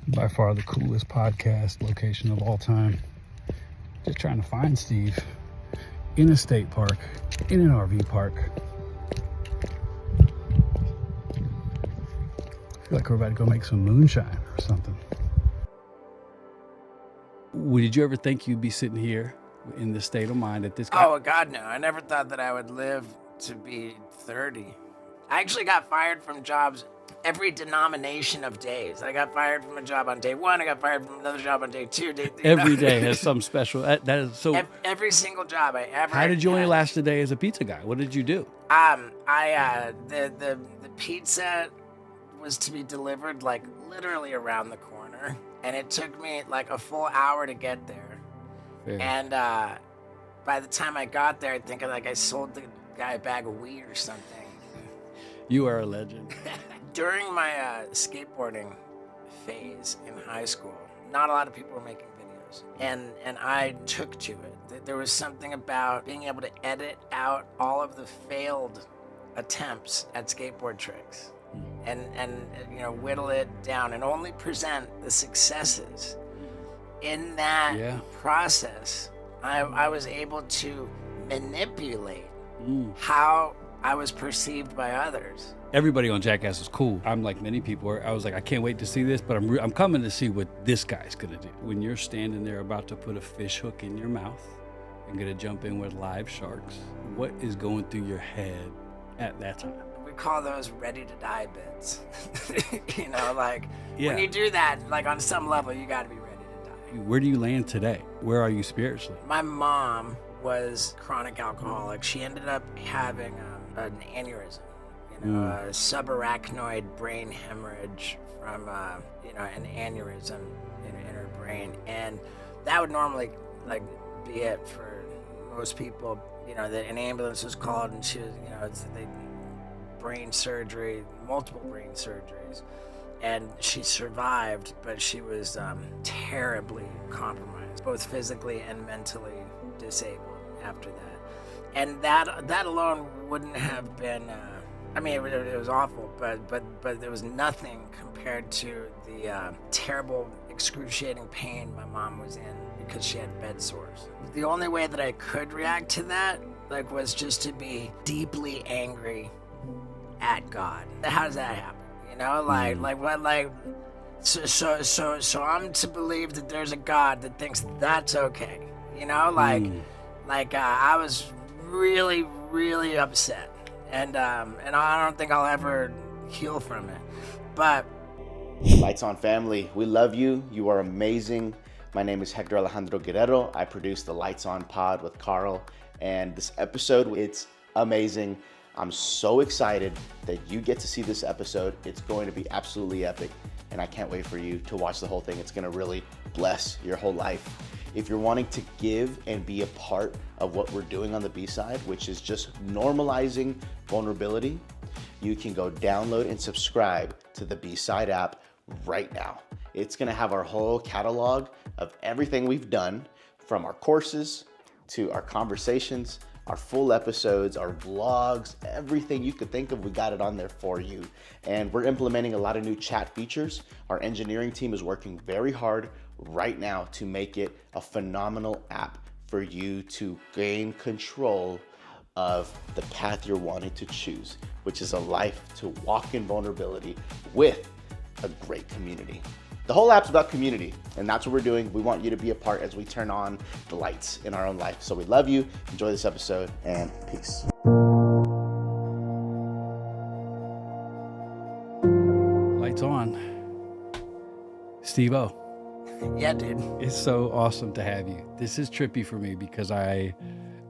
By far the coolest podcast location of all time. Just trying to find Steve in a state park, in an RV park. I feel like we're about to go make some moonshine or something. Did you ever think you'd be sitting here in this state of mind at this? Oh, God, no. I never thought that I would live to be 30. I actually got fired from jobs every denomination of days. I got fired from a job on day 1. I got fired from another job on day 2. Every day has some special. That is so. Every single job I ever. How did you only last a day as a pizza guy? What did you do? The pizza was to be delivered like literally around the corner, and it took me like a full hour to get there. Fair. And by the time I got there, I think I sold the guy a bag of weed or something. You are a legend. During my skateboarding phase in high school, not a lot of people were making videos, and I took to it. There was something about being able to edit out all of the failed attempts at skateboard tricks and whittle it down and only present the successes. In that process, I was able to manipulate how I was perceived by others. Everybody on Jackass is cool. I'm like many people. I was like, I can't wait to see this, but I'm coming to see what this guy's gonna do. When you're standing there about to put a fish hook in your mouth and gonna jump in with live sharks, what is going through your head at that time? We call those ready to die bits. When you do that, like on some level, you gotta be ready to die. Where do you land today? Where are you spiritually? My mom was chronic alcoholic. She ended up having an aneurysm, a subarachnoid brain hemorrhage from an aneurysm in her brain, and that would normally be it for most people. An ambulance was called, and she was brain surgery, multiple brain surgeries, and she survived, but she was terribly compromised, both physically and mentally disabled after that. And that alone wouldn't have been it was awful, but there was nothing compared to the terrible, excruciating pain my mom was in because she had bed sores. The only way that I could react to that was just to be deeply angry at God. How does that happen? So I'm to believe that there's a God that thinks that's okay. I was really, really upset, and I don't think I'll ever heal from it. But Lights On family, we love you. You are amazing. My name is Hector Alejandro Guerrero. I produce the Lights On pod with Carl, and this episode, it's amazing. I'm so excited that you get to see this episode. It's going to be absolutely epic, and I can't wait for you to watch the whole thing. It's going to really bless your whole life. If you're wanting to give and be a part of what we're doing on the B-side, which is just normalizing vulnerability, you can go download and subscribe to the B-side app right now. It's going to have our whole catalog of everything we've done, from our courses to our conversations, our full episodes, our vlogs, everything you could think of, we got it on there for you. And we're implementing a lot of new chat features. Our engineering team is working very hard right now to make it a phenomenal app for you to gain control of the path you're wanting to choose, which is a life to walk in vulnerability with a great community. The whole app's about community, and that's what we're doing. We want you to be a part as we turn on the lights in our own life. So we love you. Enjoy this episode, and peace. Lights on. Steve-O. Yeah, dude. It's so awesome to have you. This is trippy for me because I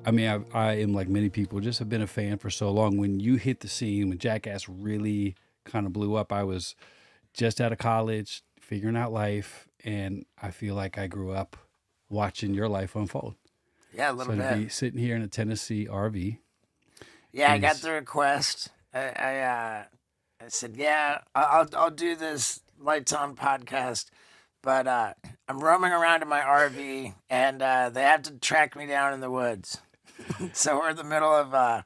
am like many people, just have been a fan for so long. When you hit the scene, when Jackass really kind of blew up, I was just out of college, figuring out life, and I feel like I grew up watching your life unfold. Yeah, a little bit. To be sitting here in a Tennessee RV. Yeah, I got the request. I said, yeah, I'll do this Lights On podcast, but I'm roaming around in my RV, and they have to track me down in the woods. So we're in the middle of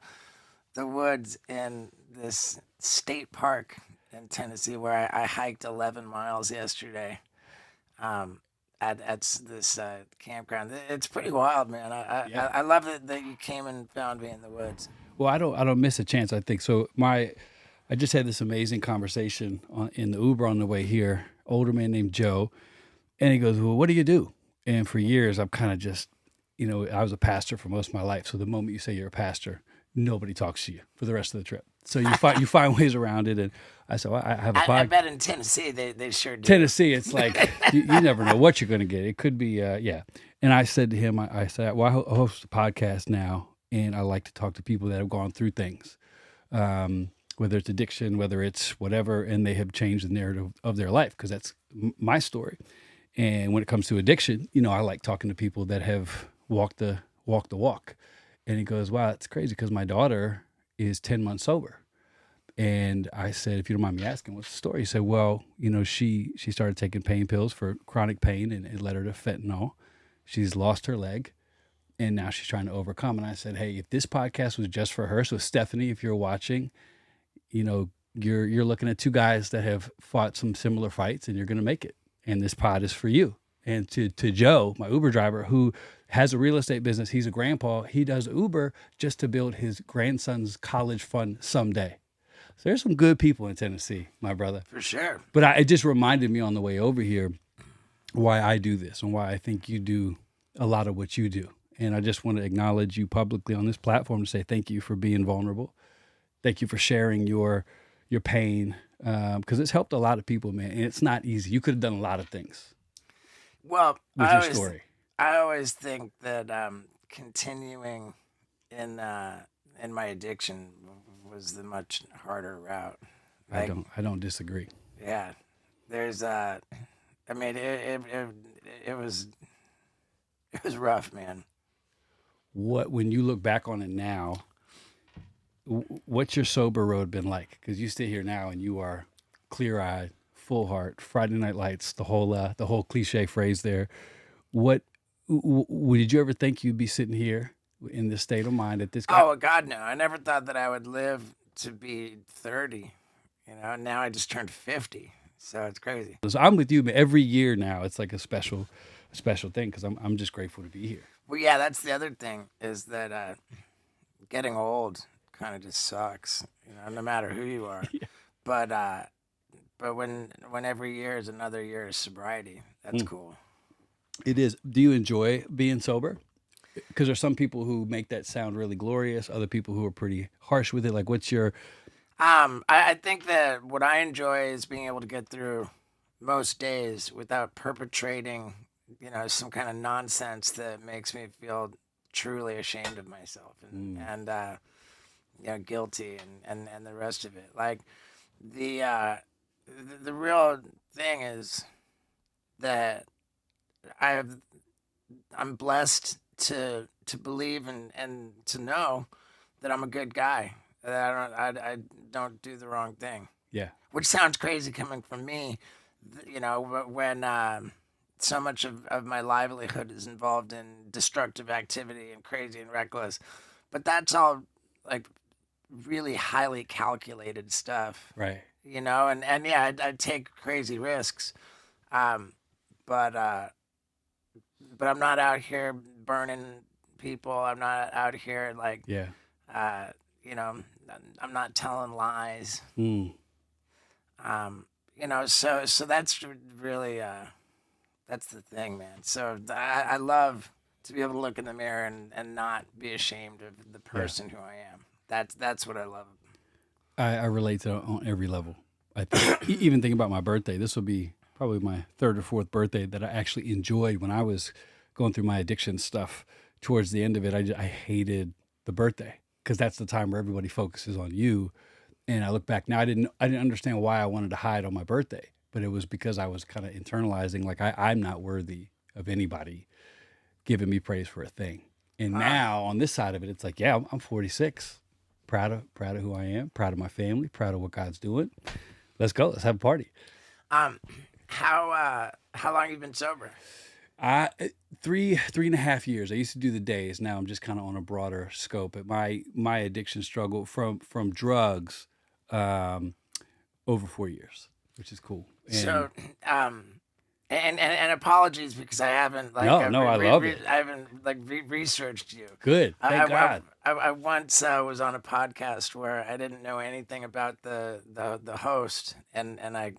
the woods in this state park in Tennessee where I hiked 11 miles yesterday. at this campground. It's pretty wild, man. Yeah. I love that you came and found me in the woods. Well, I don't miss a chance. I think so. I just had this amazing conversation in the Uber on the way here. Older man named Joe, and he goes, "Well, what do you do?" And for years, I've kind of just, I was a pastor for most of my life. So the moment you say you're a pastor, nobody talks to you for the rest of the trip. So you find ways around it. And I said, well, I have a podcast. I bet in Tennessee they sure do. Tennessee, it's like you never know what you're going to get. It could be, yeah. And I said to him, I said, well, I host a podcast now, and I like to talk to people that have gone through things, whether it's addiction, whether it's whatever, and they have changed the narrative of their life, because that's my story. And when it comes to addiction, I like talking to people that have walked the walk. And he goes, wow, that's crazy, because my daughter is 10 months sober. And I said, if you don't mind me asking, what's the story? He said, well, she started taking pain pills for chronic pain, and it led her to fentanyl. She's lost her leg, and now she's trying to overcome. And I said, hey, if this podcast was just for her, so Stephanie, if you're watching, you're looking at two guys that have fought some similar fights, and you're going to make it. And this pod is for you. And to Joe, my Uber driver, who has a real estate business, he's a grandpa, he does Uber just to build his grandson's college fund someday. So there's some good people in Tennessee, my brother. For sure. But it just reminded me on the way over here why I do this and why I think you do a lot of what you do. And I just want to acknowledge you publicly on this platform to say thank you for being vulnerable. Thank you for sharing your pain, because it's helped a lot of people, man. And it's not easy. You could have done a lot of things. Well, with your story. I always think that continuing in my addiction was the much harder route. I don't disagree. Yeah, there's it was rough, man. When you look back on it now, what's your sober road been like? Because you stay here now and you are clear-eyed, full heart, Friday Night Lights, the whole cliche phrase there. Did you ever think you'd be sitting here in this state of mind at this? Oh God, no! I never thought that I would live to be 30. Now I just turned 50, so it's crazy. So I'm with you, but every year now it's like a special thing, because I'm just grateful to be here. Well, yeah, that's the other thing, is that getting old kind of just sucks. No matter who you are. Yeah. But when every year is another year of sobriety, that's cool. It is. Do you enjoy being sober? Because there's some people who make that sound really glorious, other people who are pretty harsh with it. Like, what's your... I think that what I enjoy is being able to get through most days without perpetrating, some kind of nonsense that makes me feel truly ashamed of myself and guilty and the rest of it. Like, the real thing is that I'm blessed to believe and to know that I'm a good guy. That I don't do the wrong thing. Yeah. Which sounds crazy coming from me, when so much of my livelihood is involved in destructive activity and crazy and reckless. But that's all like really highly calculated stuff. Right. And yeah, I take crazy risks. But I'm not out here burning people. I'm not out here like, yeah. I'm not telling lies. Mm. So that's really, that's the thing, man. So I love to be able to look in the mirror and not be ashamed of the person who I am. That's what I love. I relate to it on every level. I think, even thinking about my birthday, this will be probably my third or fourth birthday that I actually enjoyed. When I was going through my addiction stuff, towards the end of it, I hated the birthday, because that's the time where everybody focuses on you. And I look back now, I didn't understand why I wanted to hide on my birthday, but it was because I was kind of internalizing, like I'm not worthy of anybody giving me praise for a thing. And now on this side of it, it's like, yeah, I'm 46, proud of who I am, proud of my family, proud of what God's doing. Let's go. Let's have a party. How long have you been sober? 3.5 years. I used to do the days. Now I'm just kind of on a broader scope. But my addiction struggle from drugs, over 4 years, which is cool. And So, And apologies because I haven't like No, I love it. I haven't like researched you. Good. Thank God. I once was on a podcast where I didn't know anything about the host, and I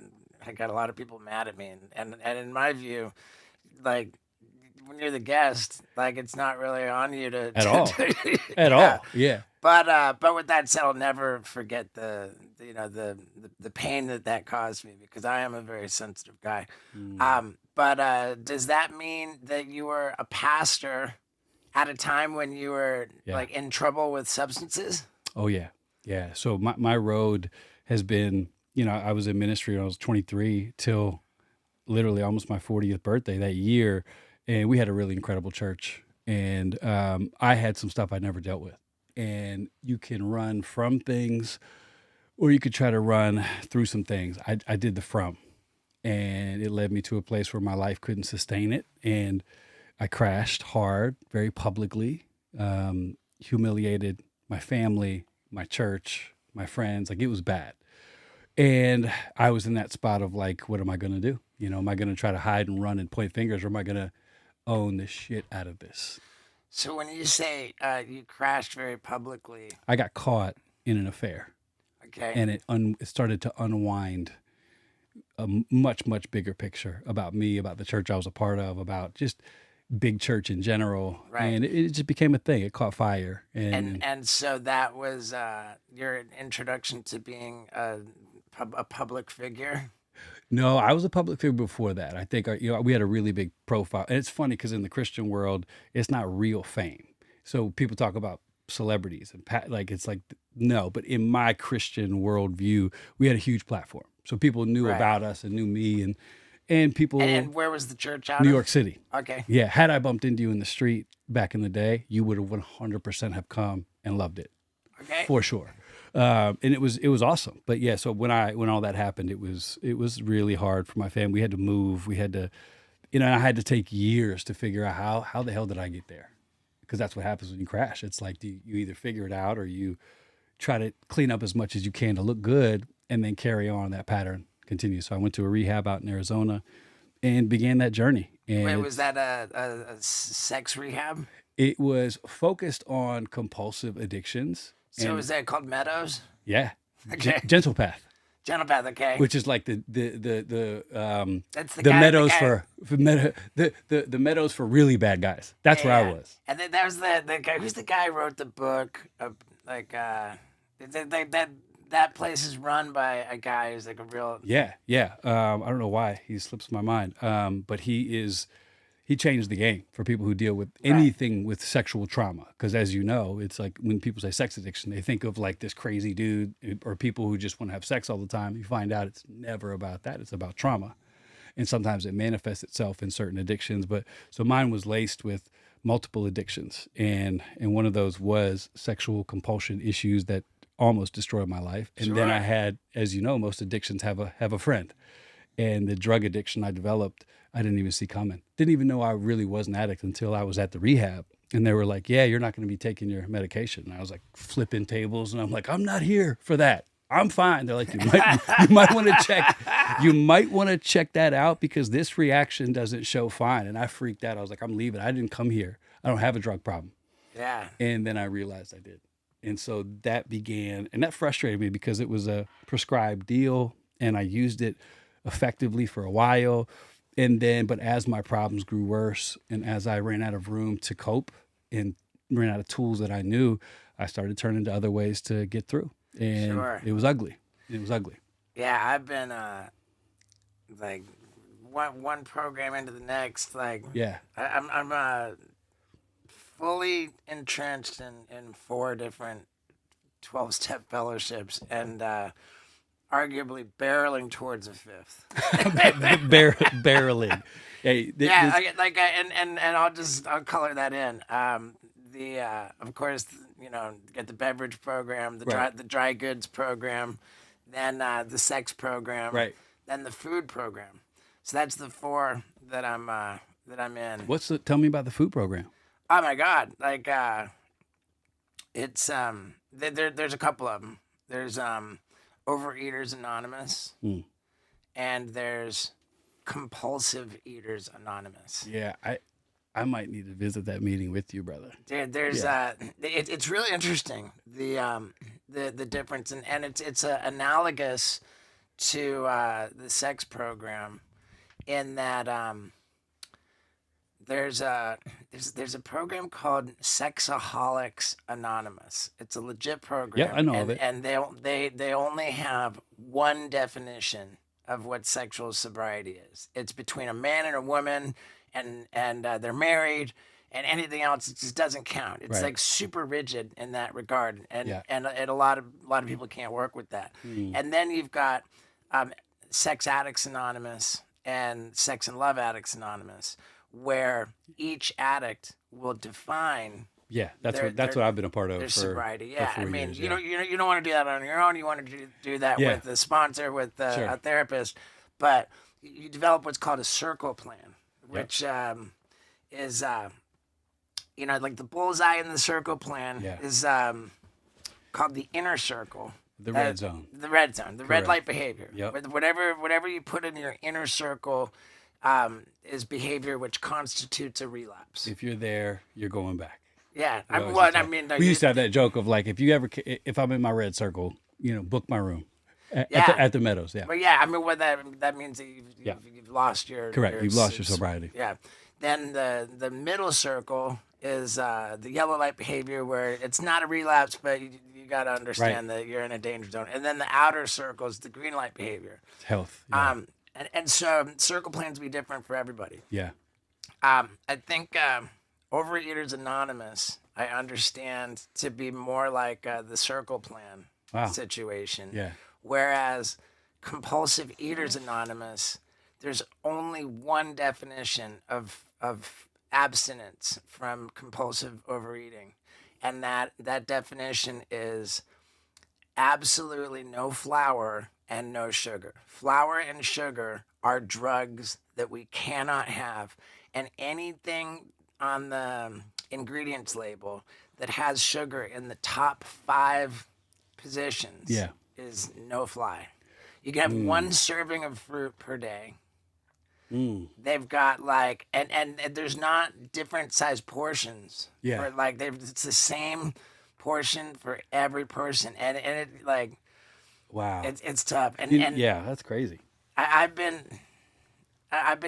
got a lot of people mad at me, and in my view, like when you're the guest, like it's not really on you to At all. to- At all. Yeah. But with that said, I'll never forget the pain that caused me because I am a very sensitive guy. But does that mean that you were a pastor at a time when you were like in trouble with substances? Oh yeah. Yeah. So my road has been, I was in ministry when I was 23 till literally almost my 40th birthday that year. And we had a really incredible church. And I had some stuff I never dealt with. And you can run from things or you could try to run through some things. I did the from. And it led me to a place where my life couldn't sustain it. And I crashed hard, very publicly, humiliated my family, my church, my friends. Like it was bad. And I was in that spot of like, what am I going to do? Am I going to try to hide and run and point fingers, or am I going to own the shit out of this? So when you say you crashed very publicly, I got caught in an affair. okay, And it started to unwind a much, much bigger picture about me, about the church I was a part of, about just big church in general. Right. And it just became a thing. It caught fire. and so that was your introduction to being a public figure. No, I was a public figure before that. I think we had a really big profile. And it's funny because in the Christian world, it's not real fame. So people talk about celebrities and it's like, no, but in my Christian worldview, we had a huge platform. So people knew about us and knew me and people. And where was the church out New of? York City. Okay. Yeah. Had I bumped into you in the street back in the day, you would have 100% have come and loved it. Okay. For sure. And it was awesome. But yeah, so when all that happened, it was really hard for my family. We had to move. We had to, I had to take years to figure out how the hell did I get there? Because that's what happens when you crash. It's like you either figure it out or you try to clean up as much as you can to look good and then carry on that pattern continues. So I went to a rehab out in Arizona and began that journey. And Wait, was that a sex rehab? it was focused on compulsive addictions. So and, is that called Meadows? yeah, Okay. Gentle Path. Gentlepath, okay. Which is like the That's meadows the guy. the meadows for really bad guys. That's where I was. And then that was the guy. Who's the guy who wrote the book? That place is run by a guy who's like a real. Yeah. I don't know why he slips my mind. But he changed the game for people who deal with anything with sexual trauma. Because as you know, it's like when people say sex addiction, they think of like this crazy dude or people who just want to have sex all the time. You find out it's never about that. It's about trauma. And sometimes it manifests itself in certain addictions. But so mine was laced with multiple addictions. And one of those was sexual compulsion issues that almost destroyed my life. And then I had, as you know, most addictions have a friend. And the drug addiction I developed, I didn't even see coming. Didn't even know I really was an addict until I was at the rehab. And they were like, yeah, you're not going to be taking your medication. And I was like flipping tables. And I'm like, I'm not here for that. I'm fine. They're like, you might want to check that out because this reaction doesn't show fine. And I freaked out. I was like, I'm leaving. I didn't come here. I don't have a drug problem. Yeah. And then I realized I did. And so that began, and that frustrated me because it was a prescribed deal and I used it effectively for a while. And then, but as my problems grew worse and as I ran out of room to cope and ran out of tools that I knew, I started turning to other ways to get through. And it was ugly. Yeah, I've been like one program into the next. Like, yeah, I'm fully entrenched in 4 different 12-step fellowships and arguably barreling towards a 5th. barreling. Hey, and I'll color that in. Of course, get the beverage program, the dry goods program, then the sex program, right, then the food program. So that's the 4 that I'm in. Tell me about the food program. Oh my God! Like it's there's a couple of them. There's Overeaters Anonymous, and there's Compulsive Eaters Anonymous. Yeah, I might need to visit that meeting with you, brother. Dude, there's it's really interesting the difference, and it's analogous to the sex program, in that there's a program called Sexaholics Anonymous. It's a legit program. Yeah, I know of it. And they only have one definition of what sexual sobriety is. It's between a man and a woman, and they're married, and anything else it just doesn't count. It's Right. like super rigid in that regard, and Yeah. and a lot of people can't work with that. And then you've got Sex Addicts Anonymous and Sex and Love Addicts Anonymous, where each addict will define Yeah, that's their- what I've been a part of their for sobriety. for Yeah, 4 I mean, years, you don't want to do that on your own. You want to do that Yeah. with a sponsor, with Sure. a therapist. But you develop what's called a circle plan, which is like the bullseye in the circle plan Yeah. is called the inner circle. the red zone. The red zone, the red Correct. light behavior. Yep. Whatever you put in your inner circle is behavior which constitutes a relapse. If you're there, you're going back. Yeah, We always well, used to I have- mean, we used to have that joke of like, if I'm in my red circle, book my room at Yeah. the Meadows. Yeah, But yeah, I mean, what that means that you've lost your correct. You've lost your sobriety. Yeah. Then the middle circle is the yellow light behavior, where it's not a relapse, but you got to understand that you're in a danger zone. And then the outer circle is the green light behavior. It's health. Yeah. And so circle plans be different for everybody. yeah. I think Overeaters Anonymous, I understand to be more like the circle plan Wow. situation. Yeah. Whereas Compulsive Eaters Anonymous, there's only one definition of abstinence from compulsive overeating. And that definition is absolutely no flour and no sugar. Flour and sugar are drugs that we cannot have. And anything on the ingredients label that has sugar in the top 5 positions Yeah. is no fly. You can have one serving of fruit per day. They've got like, and there's not different size portions. Yeah. For, like it's the same portion for every person, and it like Wow. it's tough. And yeah, that's crazy. I've been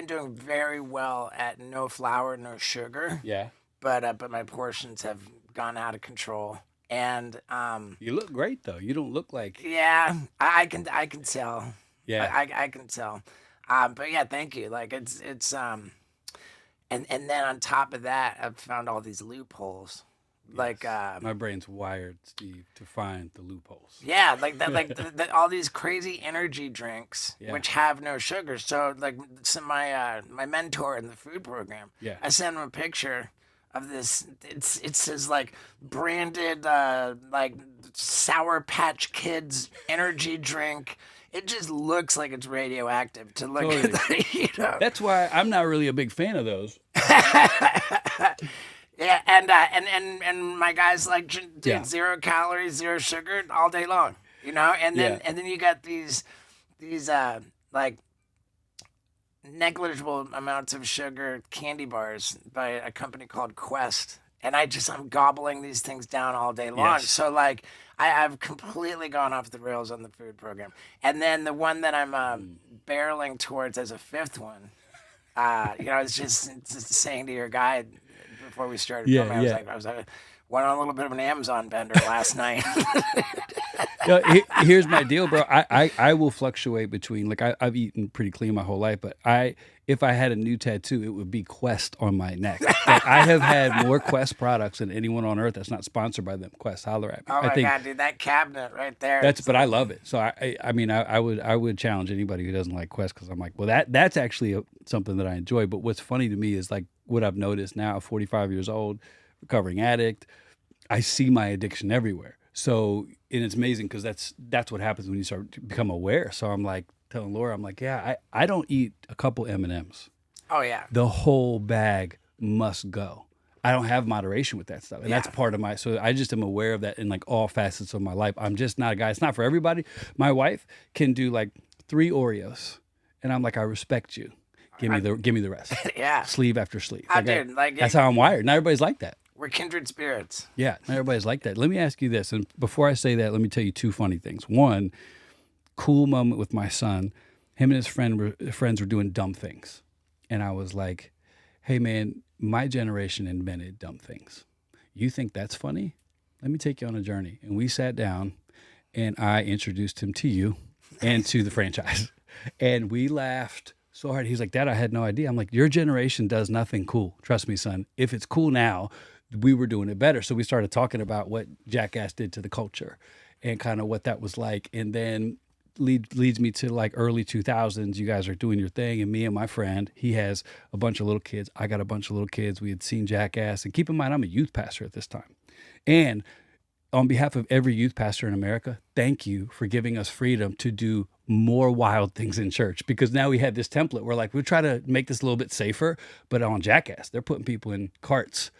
doing very well at no flour, no sugar. Yeah. But my portions have gone out of control. And You look great though. You don't look like. yeah, I can tell. Yeah. I can tell. But yeah, thank you. Like it's and then on top of that, I've found all these loopholes. Like My brain's wired, Steve, to find the loopholes. yeah, like that, like all these crazy energy drinks Yeah. which have no sugar. So like, my mentor in the food program, Yeah. I sent him a picture of this. It says like branded like Sour Patch Kids energy drink. It just looks like it's radioactive to look at the, That's why I'm not really a big fan of those. Yeah, and my guy's like, dude, Yeah. 0 calories, 0 sugar all day long, and then Yeah. you got these like negligible amounts of sugar candy bars by a company called Quest, and I'm gobbling these things down all day long. Yes. So like I've completely gone off the rails on the food program, and then the one that I'm barreling towards as a 5th one, it's just saying to your guy before we started Yeah, filming, yeah. I was like, went on a little bit of an Amazon bender last night. Here's my deal, bro. I will fluctuate between, like, I've eaten pretty clean my whole life, but if I had a new tattoo, it would be Quest on my neck. Like, I have had more Quest products than anyone on earth that's not sponsored by them. Quest, holler at me. Oh my God, dude, that cabinet right there. But I love it. So I would challenge anybody who doesn't like Quest, because I'm like, well, that's actually something that I enjoy. But what's funny to me is like what I've noticed now, 45 years old, recovering addict, I see my addiction everywhere. So, and it's amazing because that's what happens when you start to become aware. So I'm like telling Laura, I'm like, yeah, I don't eat a couple M&Ms. Oh yeah. The whole bag must go. I don't have moderation with that stuff. And that's part of so I just am aware of that in like all facets of my life. I'm just not a guy. It's not for everybody. My wife can do like 3 Oreos. And I'm like, I respect you. Give me the rest. Yeah. Sleeve after sleeve. Dude, That's how I'm wired. Not everybody's like that. We're kindred spirits. Yeah, not everybody's like that. Let me ask you this, and before I say that, let me tell you two funny things. One, cool moment with my son. Him and his friends were doing dumb things, and I was like, "Hey, man, my generation invented dumb things. You think that's funny? Let me take you on a journey." And we sat down, and I introduced him to you and to the franchise, and we laughed so hard. He's like, "Dad, I had no idea." I'm like, "Your generation does nothing cool. Trust me, son. If it's cool now, we were doing it better." So we started talking about what Jackass did to the culture and kind of what that was like. And then leads me to like early 2000s. You guys are doing your thing. And me and my friend, he has a bunch of little kids. I got a bunch of little kids. We had seen Jackass. And keep in mind, I'm a youth pastor at this time. And on behalf of every youth pastor in America, thank you for giving us freedom to do more wild things in church, because now we have this template. We're like, we try to make this a little bit safer, but on Jackass, they're putting people in carts,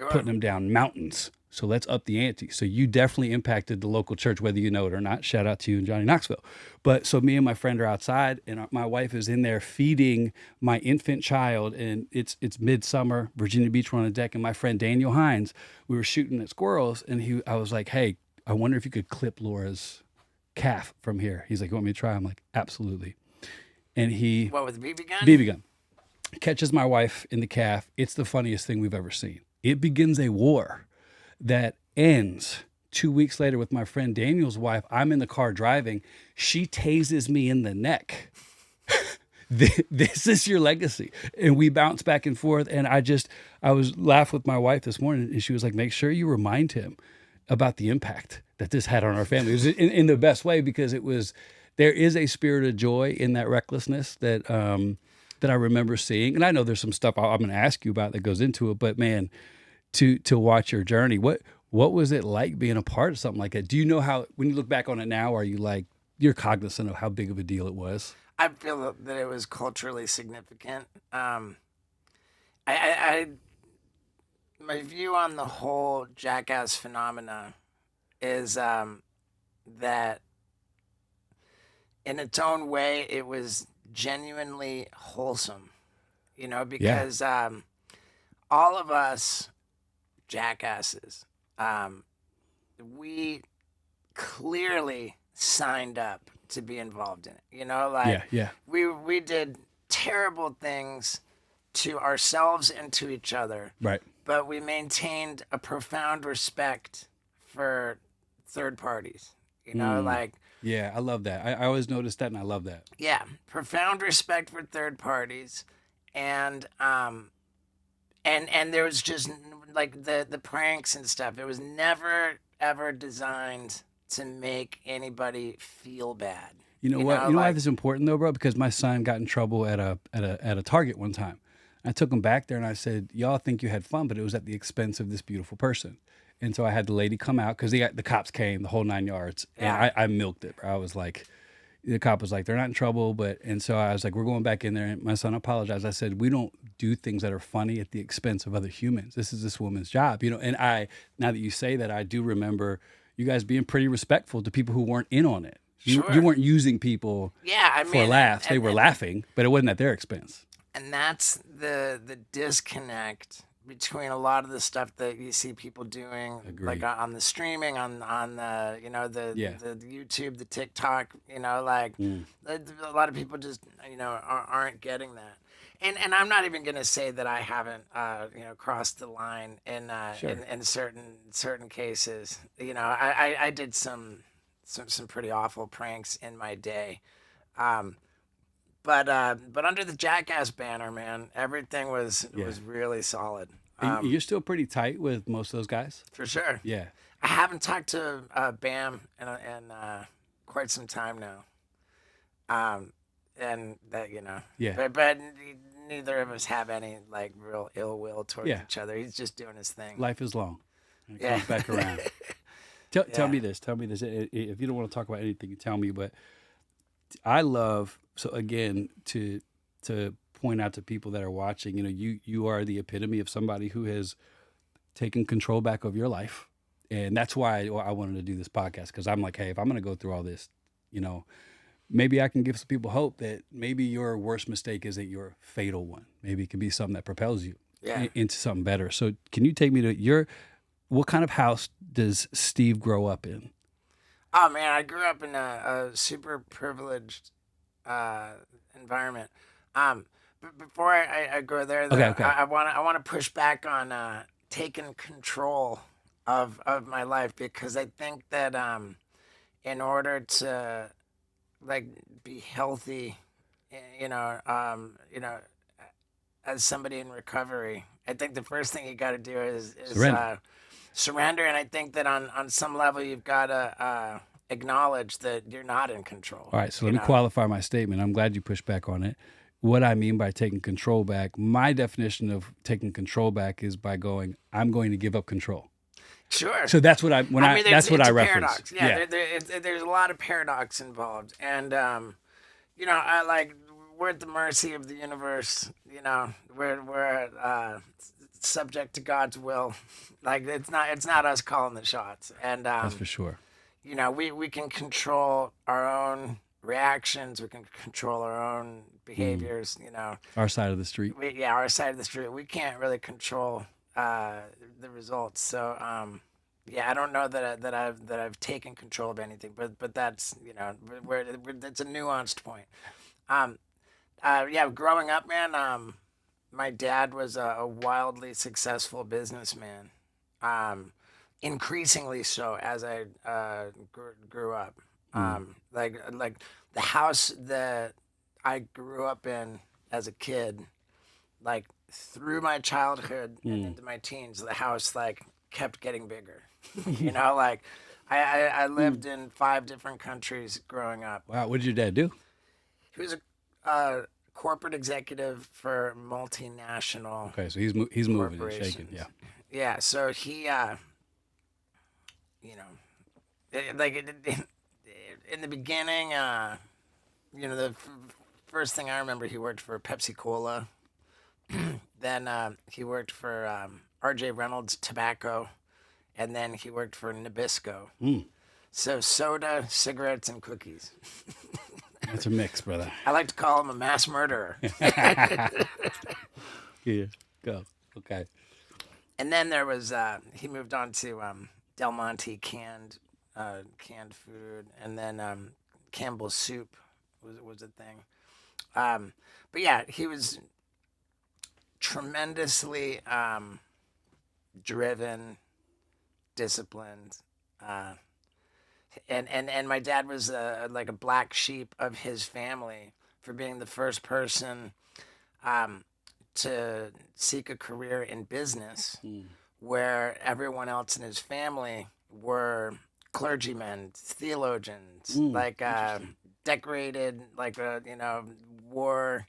putting them down mountains. So let's up the ante. So you definitely impacted the local church, whether you know it or not. Shout out to you and Johnny Knoxville. But so me and my friend are outside, and my wife is in there feeding my infant child, and it's midsummer, Virginia Beach, we're on the deck, and my friend Daniel Hines, we were shooting at squirrels, and I was like, "Hey, I wonder if you could clip Laura's calf from here." He's like, "You want me to try?" I'm like, "Absolutely." And he... What, with a BB gun? BB gun. Catches my wife in the calf. It's the funniest thing we've ever seen. It begins a war that ends 2 weeks later with my friend Daniel's wife. I'm in the car driving. She tases me in the neck. This is your legacy. And we bounce back and forth. And I was laughing with my wife this morning, and she was like, "Make sure you remind him about the impact that this had on our family." It was in the best way, because there is a spirit of joy in that recklessness that I remember seeing. And I know there's some stuff I'm going to ask you about that goes into it, but man, to watch your journey, what was it like being a part of something like that? Do you know how, when you look back on it now, are you like, you're cognizant of how big of a deal it was? I feel that it was culturally significant. My view on the whole Jackass phenomena is that in its own way, it was genuinely wholesome, because all of us jackasses, we clearly signed up to be involved in it. We did terrible things to ourselves and to each other, Right. but we maintained a profound respect for third parties. Yeah, I love that. I always noticed that, and I love that. Yeah, profound respect for third parties, and there was just like the pranks and stuff. It was never ever designed to make anybody feel bad. You know what? You know why this is important though, bro? Because my son got in trouble at a Target one time. I took him back there and I said, "Y'all think you had fun, but it was at the expense of this beautiful person." And so I had the lady come out, because the cops came, the whole 9 yards, and I milked it, bro. I was like, the cop was like, "They're not in trouble," and so I was like, "We're going back in there." And my son apologized. I said, "We don't do things that are funny at the expense of other humans. This is this woman's job, And now that you say that, I do remember you guys being pretty respectful to people who weren't in on it. You weren't using people for laughs. They were laughing, but it wasn't at their expense. And that's the disconnect between a lot of the stuff that you see people doing, like on the streaming, on the the YouTube, the TikTok, a lot of people just aren't getting that. And I'm not even gonna say that I haven't crossed the line in certain cases. I did some pretty awful pranks in my day. But under the Jackass banner, man, everything was really solid. You're still pretty tight with most of those guys? For sure. Yeah. I haven't talked to Bam in quite some time now. And that, Yeah. But neither of us have any like real ill will towards each other. He's just doing his thing. Life is long. And it comes back around. Tell me this. If you don't want to talk about anything, you tell me. But I love, so again, to point out to people that are watching, you are the epitome of somebody who has taken control back of your life. And that's why I wanted to do this podcast, because I'm like, hey, if I'm going to go through all this, maybe I can give some people hope that maybe your worst mistake isn't your fatal one. Maybe it can be something that propels you into something better. So can you take me to what kind of house does Steve grow up in? Oh man, I grew up in a super privileged environment. But before I go there, though, Okay. I want to push back on taking control of my life, because I think that in order to like be healthy, as somebody in recovery, I think the first thing you got to do is surrender. And I think that on some level you've got to acknowledge that you're not in control. All right, so let me qualify my statement. I'm glad you pushed back on it. What I mean by taking control back, my definition of taking control back is by going, I'm going to give up control. Sure. So that's what that's what I reference. Paradox. Yeah. There's a lot of paradox involved, and we're at the mercy of the universe. We're subject to God's will. Like it's not us calling the shots, and that's for sure. We can control our own reactions. We can control our own behaviors. Our side of the street. Our side of the street. We can't really control the results. So I don't know that I've taken control of anything, but that's that's a nuanced point. Growing up, man, my dad was a wildly successful businessman. Increasingly so as I grew up. Like the house that I grew up in as a kid, like through my childhood and into my teens, the house like kept getting bigger. I lived in 5 different countries growing up. Wow, what did your dad do? He was a corporate executive for multinational. Okay, so he's moving and shaking. Yeah. Yeah, so he in the beginning, the first thing I remember, he worked for Pepsi Cola. Then he worked for R.J. Reynolds Tobacco, and then he worked for Nabisco. So soda, cigarettes, and cookies. That's a mix, brother. I like to call him a mass murderer. Yeah, go. Okay. And then there was he moved on to Del Monte canned food, and then Campbell's soup was a thing. But yeah, he was tremendously driven, disciplined, and my dad was like a black sheep of his family for being the first person to seek a career in business, where everyone else in his family were clergymen, theologians, decorated, war,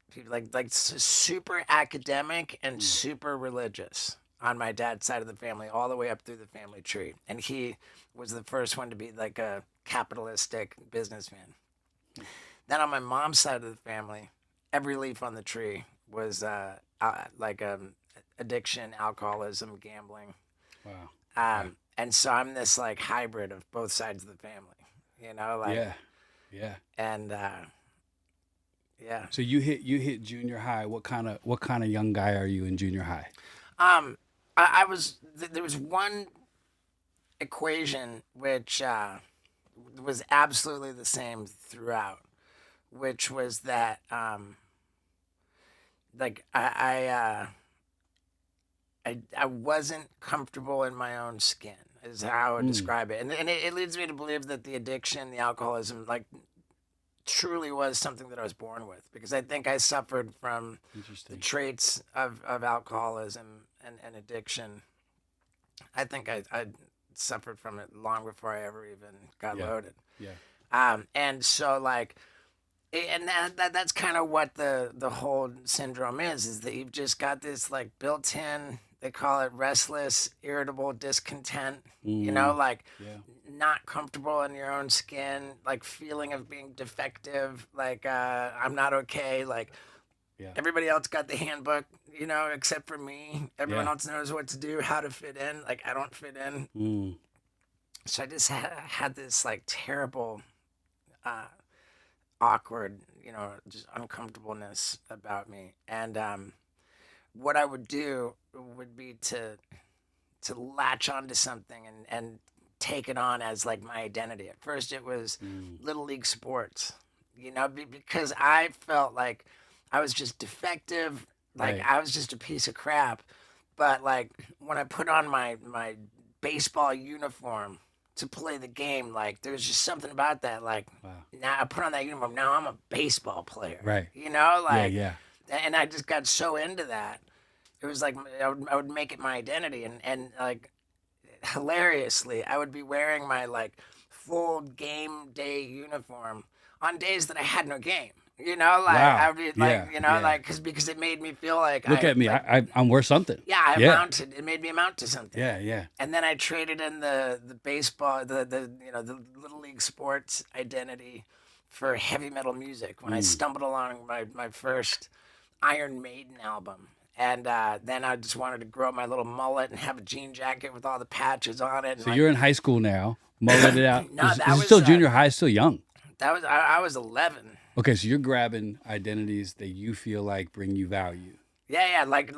people like super academic and super religious on my dad's side of the family, all the way up through the family tree. And he was the first one to be like a capitalistic businessman. Then on my mom's side of the family, every leaf on the tree was addiction, alcoholism, gambling. Wow. And so I'm this like hybrid of both sides of the family, Yeah. And yeah. So you hit junior high. What kind of young guy are you in junior high? I was there was one equation which was absolutely the same throughout, which was that I wasn't comfortable in my own skin, is how I would describe it. And it leads me to believe that the addiction, the alcoholism, like truly was something that I was born with, because I think I suffered from the traits of alcoholism and addiction. I think I suffered from it long before I ever even got loaded. Yeah. And so like, and that's kind of what the whole syndrome is that you've just got this like built-in, they call it restless, irritable discontent, not comfortable in your own skin, like feeling of being defective, like I'm not okay, like everybody else got the handbook, except for me. Everyone else knows what to do, how to fit in, like I don't fit in. So I just had this like terrible, awkward, just uncomfortableness about me. And what I would do would be to latch onto something and take it on as like my identity. At first, it was little league sports, because I felt like I was just defective, like Right. I was just a piece of crap. But like when I put on my baseball uniform to play the game, like there was just something about that. Like Wow. now I put on that uniform, now I'm a baseball player. Right. Yeah, Yeah, yeah. and I just got so into that. It was like I would make it my identity, and like hilariously, I would be wearing my like full game day uniform on days that I had no game. Wow. I would be like, Yeah, yeah. because it made me feel like Look at me. I'm worth something. yeah, I Yeah. amounted. It made me amount to something. Yeah, yeah. And then I traded in the baseball, the little league sports identity for heavy metal music when I stumbled along my first Iron Maiden album. And then I just wanted to grow my little mullet and have a jean jacket with all the patches on it. And So you're in high school now, mulleted out. No, is that it was, still junior high, still young? I was 11. Okay, so you're grabbing identities that you feel like bring you value. Yeah, like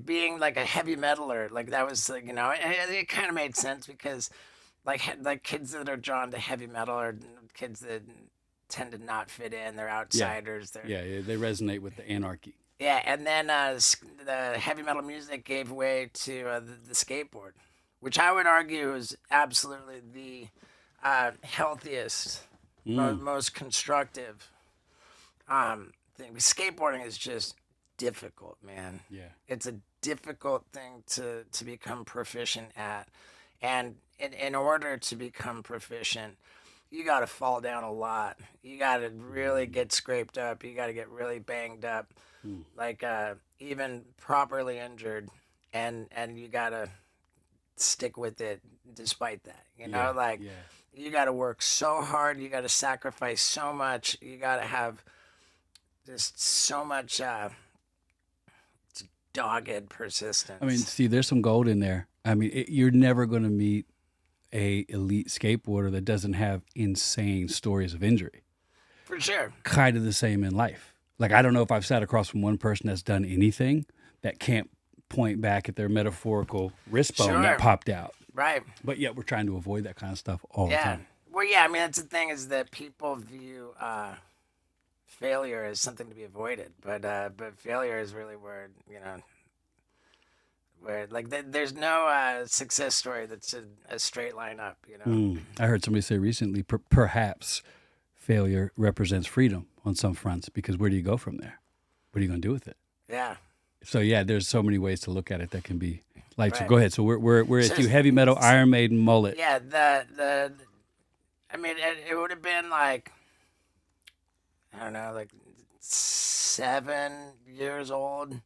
being like a heavy metaler, like that was like, it kind of made sense because like kids that are drawn to heavy metal are kids that tend to not fit in. They're outsiders. Yeah, they resonate with the anarchy. Yeah, and then the heavy metal music gave way to the skateboard, which I would argue is absolutely the healthiest, most constructive thing. Skateboarding is just difficult, man. Yeah. It's a difficult thing to become proficient at. And in order to become proficient, you got to fall down a lot. You got to really get scraped up. You got to get really banged up, like even properly injured. And you got to stick with it despite that. Yeah. You got to work so hard. You got to sacrifice so much. You got to have just so much dogged persistence. I mean, see, there's some gold in there. I mean, you're never going to meet a elite skateboarder that doesn't have insane stories of injury. For sure. Kind of the same in life. Like, I don't know if I've sat across from one person that's done anything that can't point back at their metaphorical wrist bone that popped out. Right. But yet we're trying to avoid that kind of stuff all the time. Well, yeah, I mean, that's the thing is that people view failure as something to be avoided, but failure is really where like there's no success story that's a straight line up. I heard somebody say recently, perhaps failure represents freedom on some fronts, because where do you go from there? What are you going to do with it? Yeah. So yeah, there's so many ways to look at it that can be like. So Right. go ahead. So we're at you, heavy metal, Iron Maiden, mullet. Yeah. I mean, it would have been like, I don't know, like 7 years old,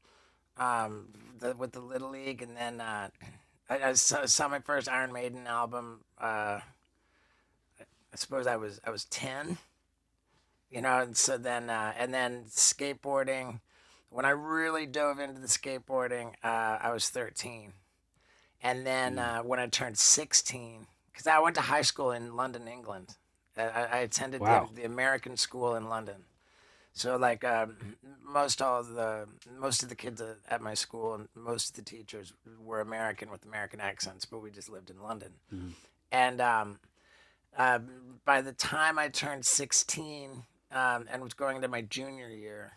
with the Little League, and then I saw my first Iron Maiden album. I suppose I was 10, and so then and then skateboarding. When I really dove into the skateboarding, I was 13, and then when I turned 16, because I went to high school in London, England. I attended the American school in London. So like most of the kids at my school and most of the teachers were American with American accents, but we just lived in London. And by the time I turned 16 and was going into my junior year,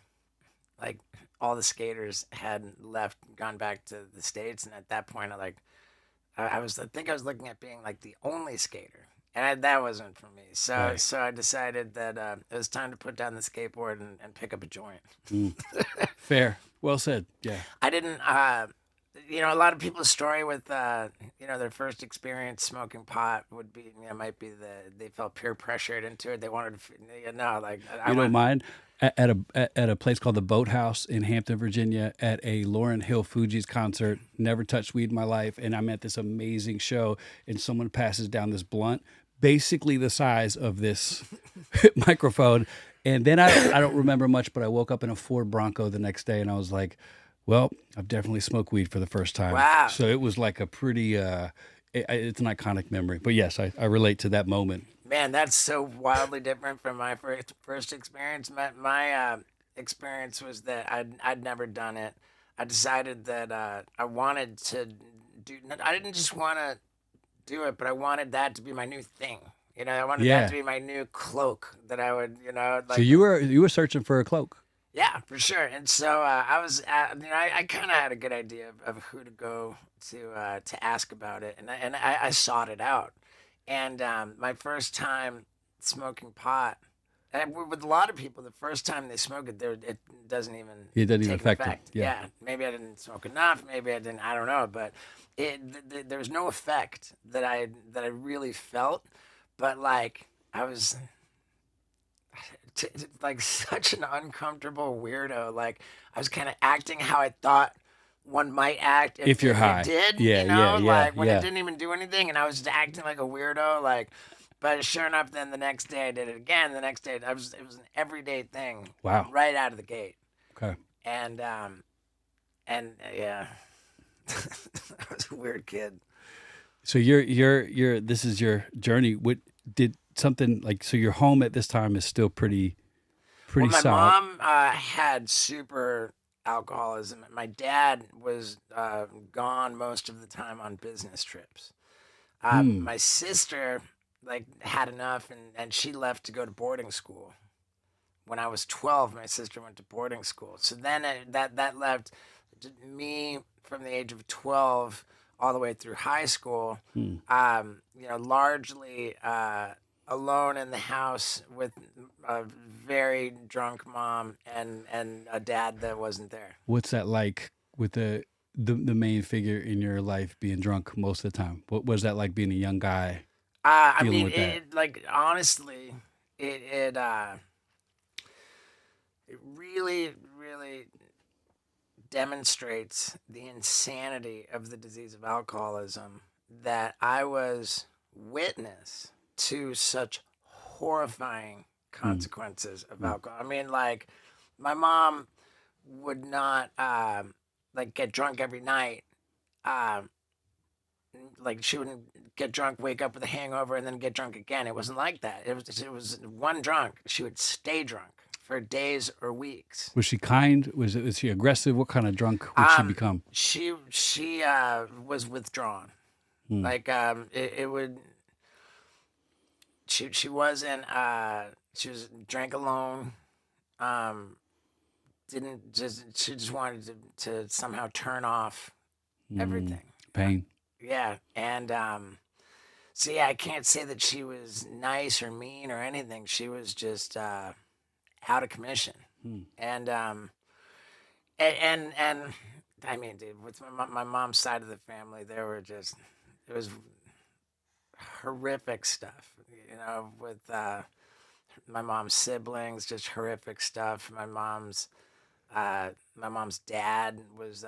like all the skaters had left, gone back to the States, and at that point, I think I was looking at being like the only skater. And that wasn't for me. So Right. so I decided that it was time to put down the skateboard and pick up a joint. Fair. Well said. Yeah. I didn't, a lot of people's story with, their first experience smoking pot would be, might be they felt peer pressured into it. They wanted to, You don't mind? At a place called the Boathouse in Hampton, Virginia, at a Lauryn Hill Fugees concert. Never touched weed in my life, and I'm at this amazing show, and someone passes down this blunt, basically the size of this microphone. And then I don't remember much, but I woke up in a Ford Bronco the next day, and I was like, well, I've definitely smoked weed for the first time. Wow. So it was like a pretty it's an iconic memory. But yes, I relate to that moment. Man, that's so wildly different from my first experience. My experience was that I'd never done it. I decided that I wanted to do. I didn't just want to do it, but I wanted that to be my new thing. You know, I wanted that Yeah. to be my new cloak that I would, So like. you were searching for a cloak. Yeah, for sure. And so I was, I kind of had a good idea of who to go to ask about it, and I sought it out. And my first time smoking pot, and with a lot of people, the first time they smoke it, it doesn't even It doesn't even take affect them. effect. Yeah. Yeah, maybe I didn't smoke enough. Maybe I didn't. I don't know. But there was no effect that I really felt. But like I was like such an uncomfortable weirdo. Like I was kind of acting how I thought one might act If you're high. it did. Yeah, yeah, yeah, like when yeah. it didn't even do anything, and I was just acting like a weirdo. Like, but sure enough, then the next day I did it again. The next day it was an everyday thing. Wow. Right out of the gate. Okay. And yeah, I was a weird kid. So you're this is your journey. What did something like so your home at this time is still pretty Well, my solid. mom had super alcoholism. My dad was gone most of the time on business trips. My sister like had enough, and she left to go to boarding school. When I was 12, my sister went to boarding school. So then that left me from the age of 12 all the way through high school. Largely alone in the house with a very drunk mom and a dad that wasn't there. What's that like with the main figure in your life being drunk most of the time? What was that like being a young guy? I Dealing mean, with that. like honestly, it really, really demonstrates the insanity of the disease of alcoholism that I was witness to such horrifying consequences of alcohol. I mean, like, my mom would not like get drunk every night. Like she wouldn't get drunk, wake up with a hangover, and then get drunk again. It wasn't like that. It was one drunk. She would stay drunk for days or weeks. Was she kind? Was she aggressive? What kind of drunk would she become? She was withdrawn. Like it would. She wasn't. She was drank alone. Didn't just. She just wanted to somehow turn off everything. Pain. Yeah, and so yeah, I can't say that she was nice or mean or anything. She was just out of commission, and I mean, dude, with my mom's side of the family, it was horrific stuff. With my mom's siblings, just horrific stuff. My mom's dad was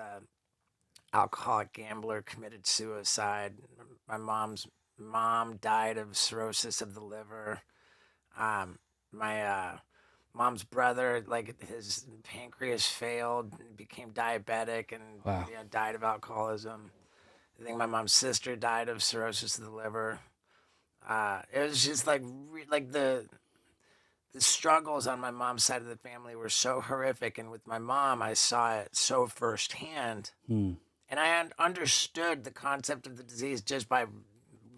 alcoholic gambler, committed suicide. My mom's mom died of cirrhosis of the liver. My mom's brother, like his pancreas failed, became diabetic, and Wow. died of alcoholism. I think my mom's sister died of cirrhosis of the liver. It was just like the struggles on my mom's side of the family were so horrific, and with my mom, I saw it so firsthand. And I understood the concept of the disease just by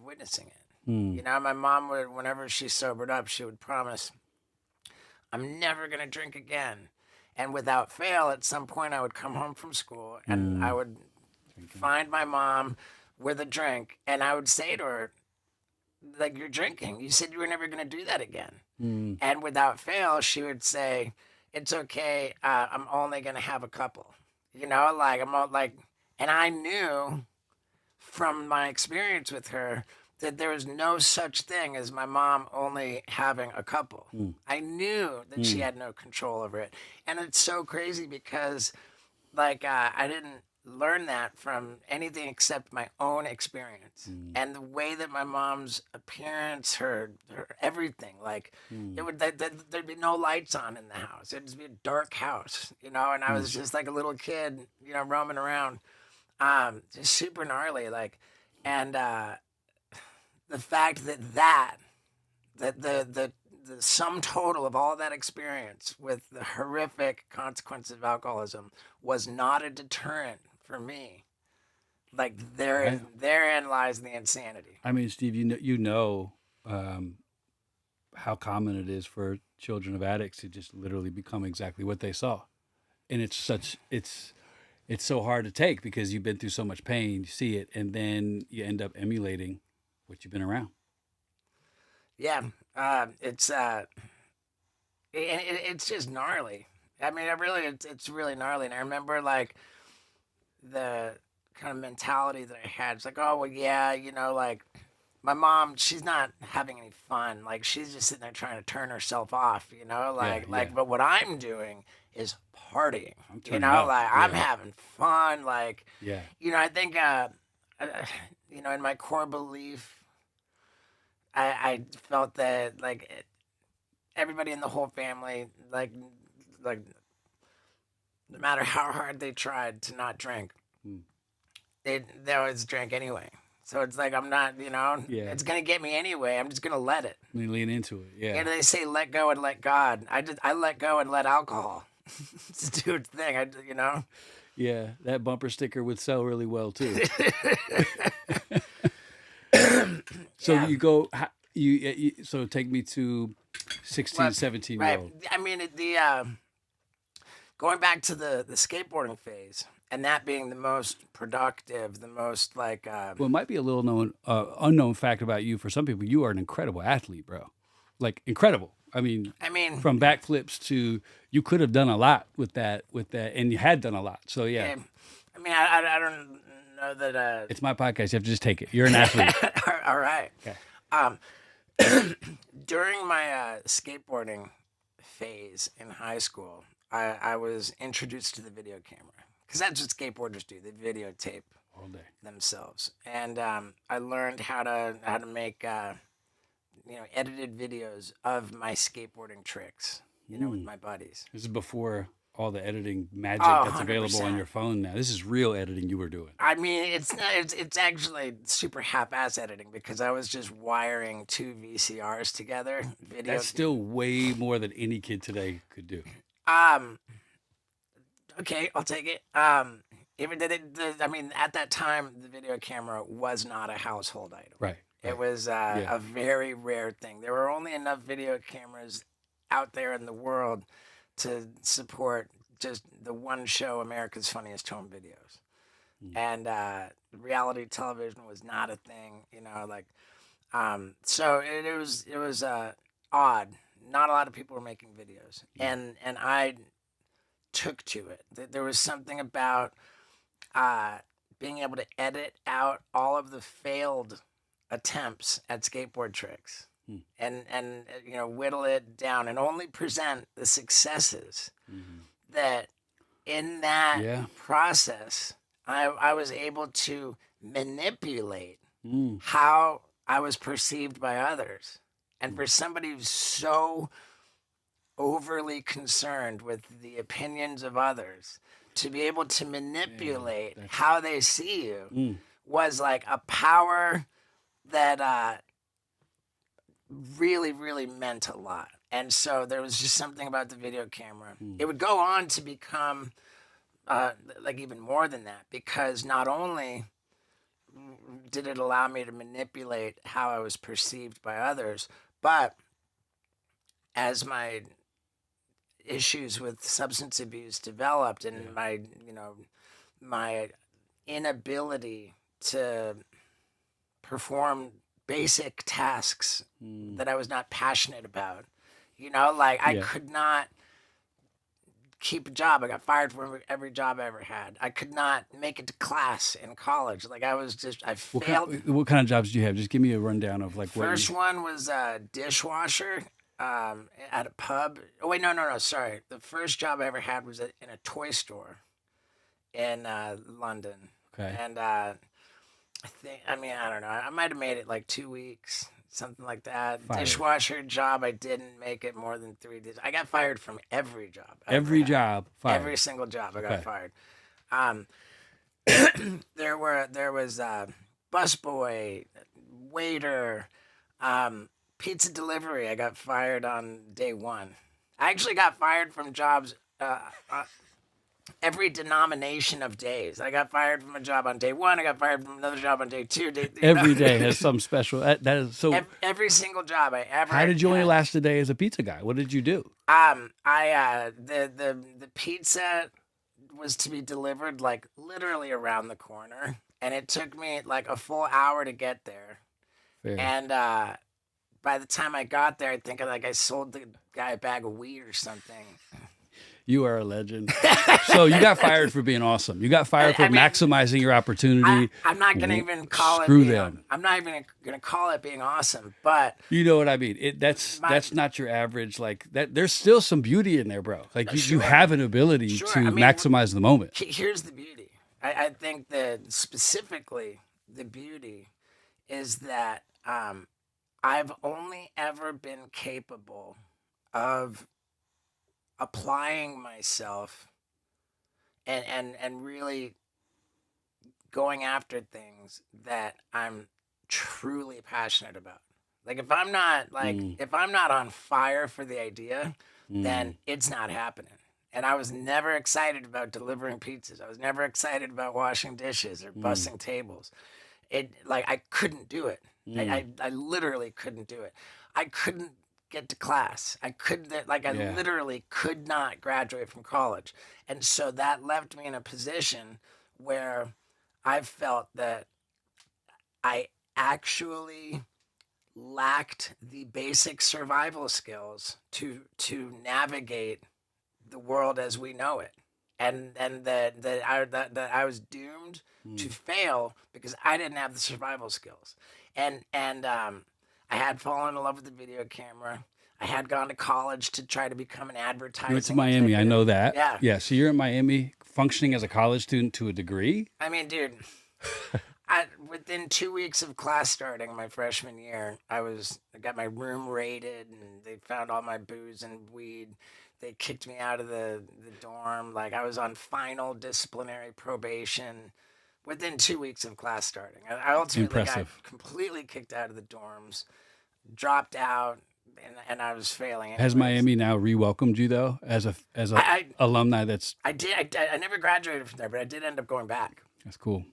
witnessing it. My mom would, whenever she sobered up, she would promise, I'm never going to drink again. And without fail, at some point, I would come home from school and I would find my mom with a drink, and I would say to her, like, you're drinking. You said you were never going to do that again. And without fail, she would say, it's okay. I'm only going to have a couple. Like, I'm all like, and I knew from my experience with her that there was no such thing as my mom only having a couple. I knew that she had no control over it. And it's so crazy because, like, I didn't learn that from anything except my own experience. And the way that my mom's appearance, her everything, like, there'd be no lights on in the house. It'd just be a dark house, and I was just like a little kid, roaming around. Just super gnarly, like, And the fact that the sum total of all that experience with the horrific consequences of alcoholism was not a deterrent for me. Like therein lies the insanity. I mean, Steve, you know how common it is for children of addicts to just literally become exactly what they saw, and it's so hard to take because you've been through so much pain, you see it, and then you end up emulating what you've been around. Yeah, it's just gnarly. I mean, it's really gnarly. And I remember like the kind of mentality that I had. It's like, oh well, yeah, you know, like my mom, she's not having any fun. Like she's just sitting there trying to turn herself off. You know, Yeah. but what I'm doing is partying. I'm You turning know, up. like I'm Yeah. having fun. Like, Yeah. you know, I think, you know, in my core belief, I felt that like everybody in the whole family, like no matter how hard they tried to not drink, Mm. they always drank anyway. So it's like I'm not, you know, Yeah. it's gonna get me anyway. I'm just gonna let it. I mean, lean into it. Yeah. You know, they say let go and let God. I let go and let alcohol. Just do its thing. You know. Yeah. That bumper sticker would sell really well too. So Yeah. you go, so take me to 16, Well, 17 right. year old. I mean, going back to the skateboarding phase, and that being the most productive, the most like. Well, it might be a little unknown fact about you. For some people, you are an incredible athlete, bro. Like incredible. I mean, from backflips to you could have done a lot with that, and you had done a lot. So yeah, I mean, I don't know that. it's my podcast. You have to just take it. You're an athlete. All right. Okay. During my skateboarding phase in high school, I was introduced to the video camera because that's what skateboarders do. They videotape All day. themselves, and I learned how to make you know, edited videos of my skateboarding tricks. You know, with my buddies. This is before all the editing magic Oh, that's available on 100%. your phone now. This is real editing you were doing. I mean, it's actually super half-ass editing because I was just wiring two VCRs together. That's still way more than any kid today could do. Okay, I'll take it. Even I mean, at that time, the video camera was not a household item. Right. It was a very rare thing. There were only enough video cameras out there in the world to support just the one show, America's Funniest Home Videos. And reality television was not a thing, you know, like, so it was odd. Not a lot of people were making videos. And I took to it. There was something about being able to edit out all of the failed attempts at skateboard tricks and you know, whittle it down and only present the successes. That in that process I was able to manipulate how I was perceived by others. And for somebody who's so overly concerned with the opinions of others, to be able to manipulate how they see you was like a power that really, really meant a lot. And so there was just something about the video camera. It would go on to become like even more than that, because not only did it allow me to manipulate how I was perceived by others, but as my issues with substance abuse developed and my, you know, my inability to perform basic tasks that I was not passionate about, you know, like I could not keep a job. I got fired from every job I ever had. I could not make it to class in college. Like I was just, I failed. What kind of jobs do you have? Just give me a rundown of like what. First one was a dishwasher at a pub. Oh wait, no, sorry. The first job I ever had was in a toy store in London. Okay. And I don't know. I might have made it like 2 weeks, something like that. Fired. Dishwasher job, I didn't make it more than 3 days. I got fired from every job. Every job fired. Every single job I got fired. busboy, waiter, pizza delivery. I got fired on day one. I actually got fired from jobs every denomination of days. I got fired from a job on day one. I got fired from another job on day two. Every day has some special. That is so. Every single job I ever. How did you only had. last a day as a pizza guy? What did you do? The pizza was to be delivered like literally around the corner, and it took me like a full hour to get there. Fair. And by the time I got there, I think I sold the guy a bag of weed or something. You are a legend. So you got fired for being awesome. You got fired for maximizing your opportunity. I'm not gonna even call it. Screw them. I'm not even gonna call it being awesome, but you know what I mean. That's not your average. Like that. There's still some beauty in there, bro. Like you have an ability to maximize the moment. Here's the beauty. I think that specifically the beauty is that I've only ever been capable of applying myself and really going after things that I'm truly passionate about. Like if I'm not on fire for the idea, then it's not happening. And I was never excited about delivering pizzas. I was never excited about washing dishes or bussing tables. I couldn't do it. I literally couldn't do it. I couldn't get to class. I literally could not graduate from college. And so that left me in a position where I felt that I actually lacked the basic survival skills to navigate the world as we know it. And that I was doomed to fail because I didn't have the survival skills. And I had fallen in love with the video camera. I had gone to college to try to become an advertising. You went to Miami, executive. I know that. Yeah. Yeah, so you're in Miami functioning as a college student to a degree? I mean, dude, within 2 weeks of class starting my freshman year, I got my room raided and they found all my booze and weed. They kicked me out of the dorm. Like I was on final disciplinary probation within 2 weeks of class starting. I ultimately got completely kicked out of the dorms, dropped out, and I was failing. Anyways. Has Miami now re-welcomed you though, as a alumni? I never graduated from there, but I did end up going back. That's cool.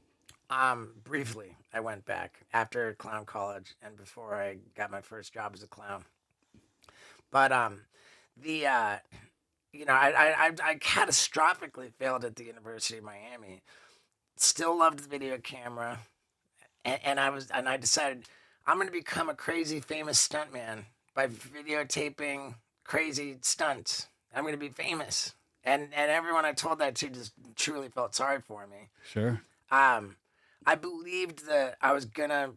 Briefly, I went back after clown college and before I got my first job as a clown. But I catastrophically failed at the University of Miami. Still loved the video camera, and I decided I'm going to become a crazy famous stuntman by videotaping crazy stunts. I'm going to be famous, and everyone I told that to just truly felt sorry for me. Sure. I believed that I was going to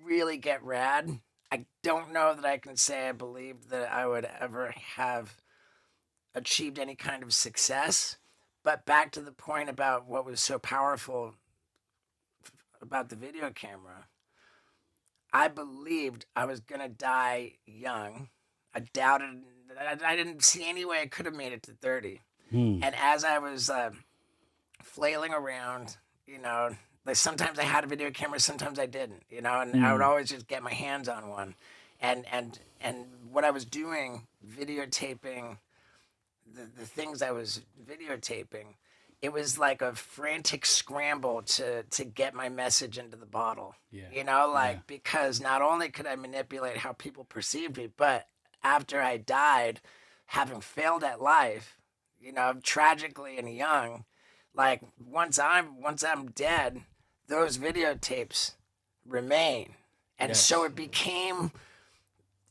really get rad. I don't know that I can say I believed that I would ever have achieved any kind of success. But back to the point about what was so powerful about the video camera, I believed I was going to die young. I doubted, I didn't see any way I could have made it to 30. And as I was flailing around, like sometimes I had a video camera, sometimes I didn't, and I would always just get my hands on one. And what I was doing, videotaping, the things I was videotaping, it was like a frantic scramble to get my message into the bottle. Yeah. Because not only could I manipulate how people perceived me, but after I died, having failed at life, tragically and young, like once I'm dead, those videotapes remain. And so it became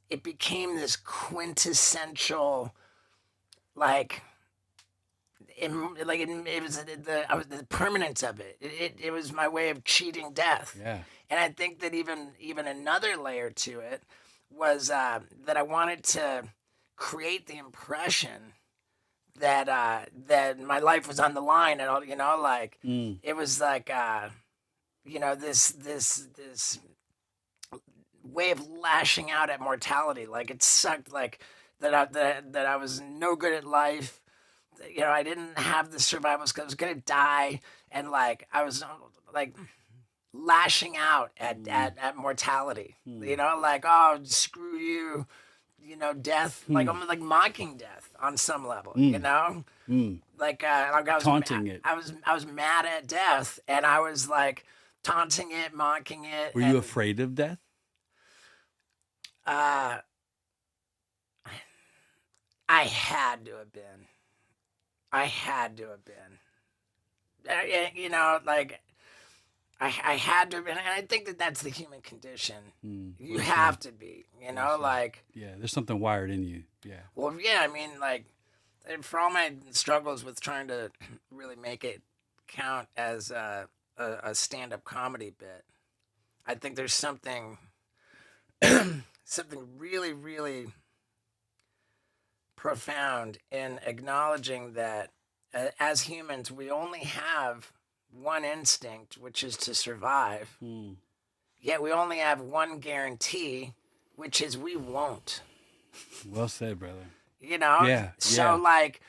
this quintessential, it was the permanence of it. It was my way of cheating death. Yeah. And I think that even another layer to it was that I wanted to create the impression that my life was on the line and all, it was like this way of lashing out at mortality. Like it sucked, like that I was no good at life. I didn't have the survival skills. I was gonna die, and I was like, lashing out at mortality. You know, like, oh, screw you, you know, death, like almost like mocking death on some level, you know? Like I was Taunting it. I was mad at death, and I was like taunting it, mocking it. Were you afraid of death? I had to have been. I had to have been. You know, like I had to have been, and I think that that's the human condition. You have to be, you know, like. Yeah, there's something wired in you. Yeah. Well, yeah, I mean, like, for all my struggles with trying to really make it count as a stand-up comedy bit, I think there's something something really, really profound in acknowledging that as humans, we only have one instinct, which is to survive. Yet we only have one guarantee, which is we won't. Well said, brother. You know? Yeah. So, like,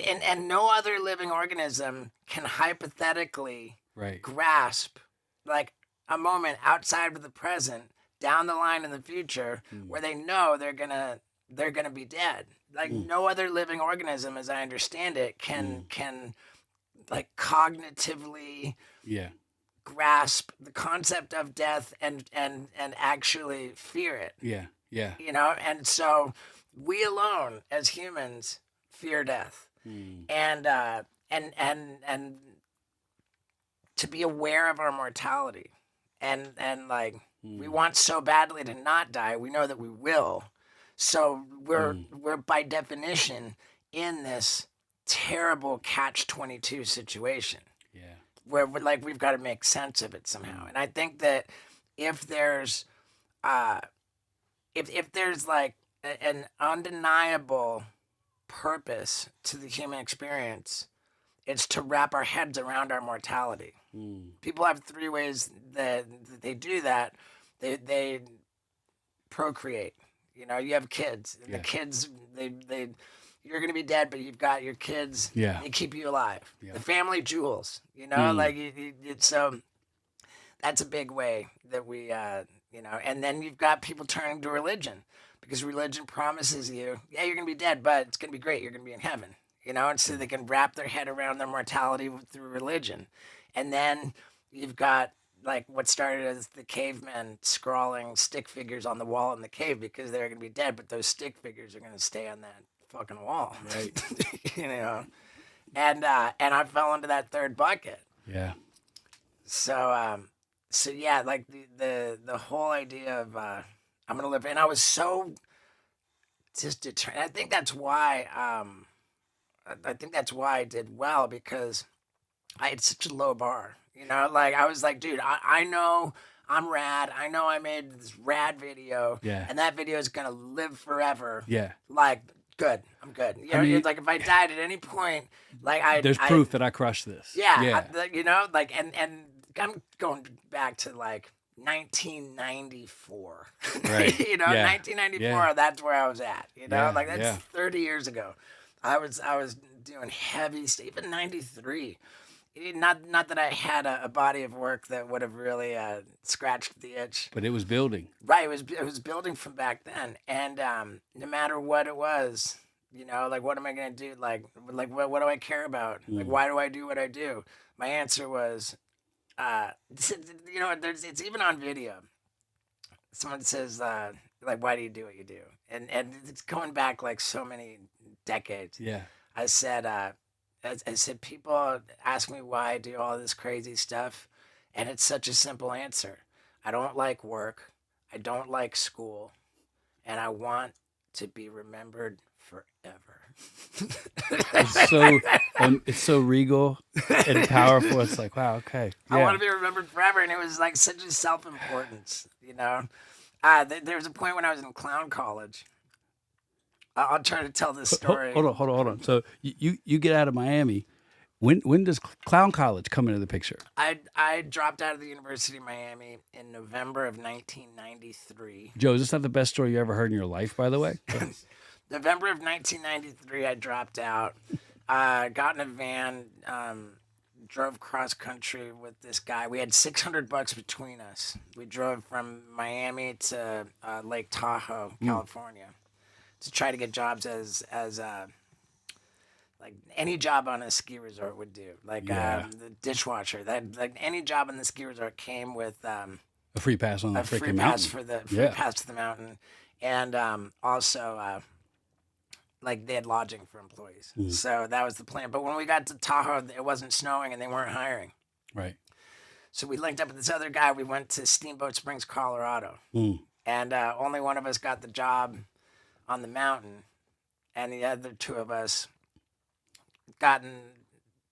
and no other living organism can hypothetically grasp, like, a moment outside of the present, down the line in the future, where they know they're gonna be dead. Like, no other living organism, as I understand it, can like cognitively grasp the concept of death and actually fear it. Yeah. You know, and so we alone as humans fear death. And to be aware of our mortality and like we want so badly to not die, we know that we will. So we're by definition in this terrible catch-22 situation. Yeah. Where like we've got to make sense of it somehow. And I think that if there's if there's like an undeniable purpose to the human experience, it's to wrap our heads around our mortality. People have three ways that they do that. They procreate. You know, you have kids. And the kids, they you're going to be dead, but you've got your kids. Yeah. They keep you alive. Yeah. The family jewels, you know, like so that's a big way that we, you know, and then you've got people turning to religion because religion promises you, yeah, you're going to be dead, but it's going to be great. You're going to be in heaven, you know, and so they can wrap their head around their mortality through religion. And then you've got like what started as the cavemen scrawling stick figures on the wall in the cave because they're going to be dead, but those stick figures are going to stay on that fucking wall, right? You know, and I fell into that third bucket. Yeah. So yeah, like the whole idea of I'm gonna live, and I was so just determined. I think that's why I did well, because I had such a low bar. You know, like I was like, dude, I know I'm rad. I know I made this rad video, and that video is gonna live forever. Yeah. Like, good. I'm good. You know, it's like if I died at any point, like there's proof that I crushed this. Yeah. You know, like, and I'm going back to like 1994. Right. You know, 1994. Yeah. That's where I was at. You know, like that's 30 years ago. I was doing heavy stuff. Even 93. Not that I had a body of work that would have really scratched the itch. But it was building. Right, it was building from back then. And no matter what it was, you know, like what am I gonna do? Like what do I care about? Like why do I do what I do? My answer was, you know, it's even on video. Someone says like, why do you do what you do? And it's going back like so many decades. Yeah. I said, people ask me why I do all this crazy stuff, and it's such a simple answer. I don't like work, I don't like school, and I want to be remembered forever. It's so regal and powerful. It's like, wow, okay. Yeah. I want to be remembered forever, and it was like such a self-importance, you know? There was a point when I was in clown college. I'll try to tell this story. Hold on. So you get out of Miami. When does clown college come into the picture? I dropped out of the University of Miami in November of 1993. Joe, is this not the best story you ever heard in your life, by the way? November of 1993, I dropped out. Got in a van, drove cross country with this guy. We had $600 between us. We drove from Miami to Lake Tahoe, California, to try to get jobs as like any job on a ski resort would do, like the dishwasher. That like any job on the ski resort came with a free pass on the freaking pass mountain. pass to the mountain, and also like they had lodging for employees. So that was the plan. But when we got to Tahoe, it wasn't snowing and they weren't hiring. Right. So we linked up with this other guy. We went to Steamboat Springs, Colorado, and only one of us got the job on the mountain, and the other two of us got in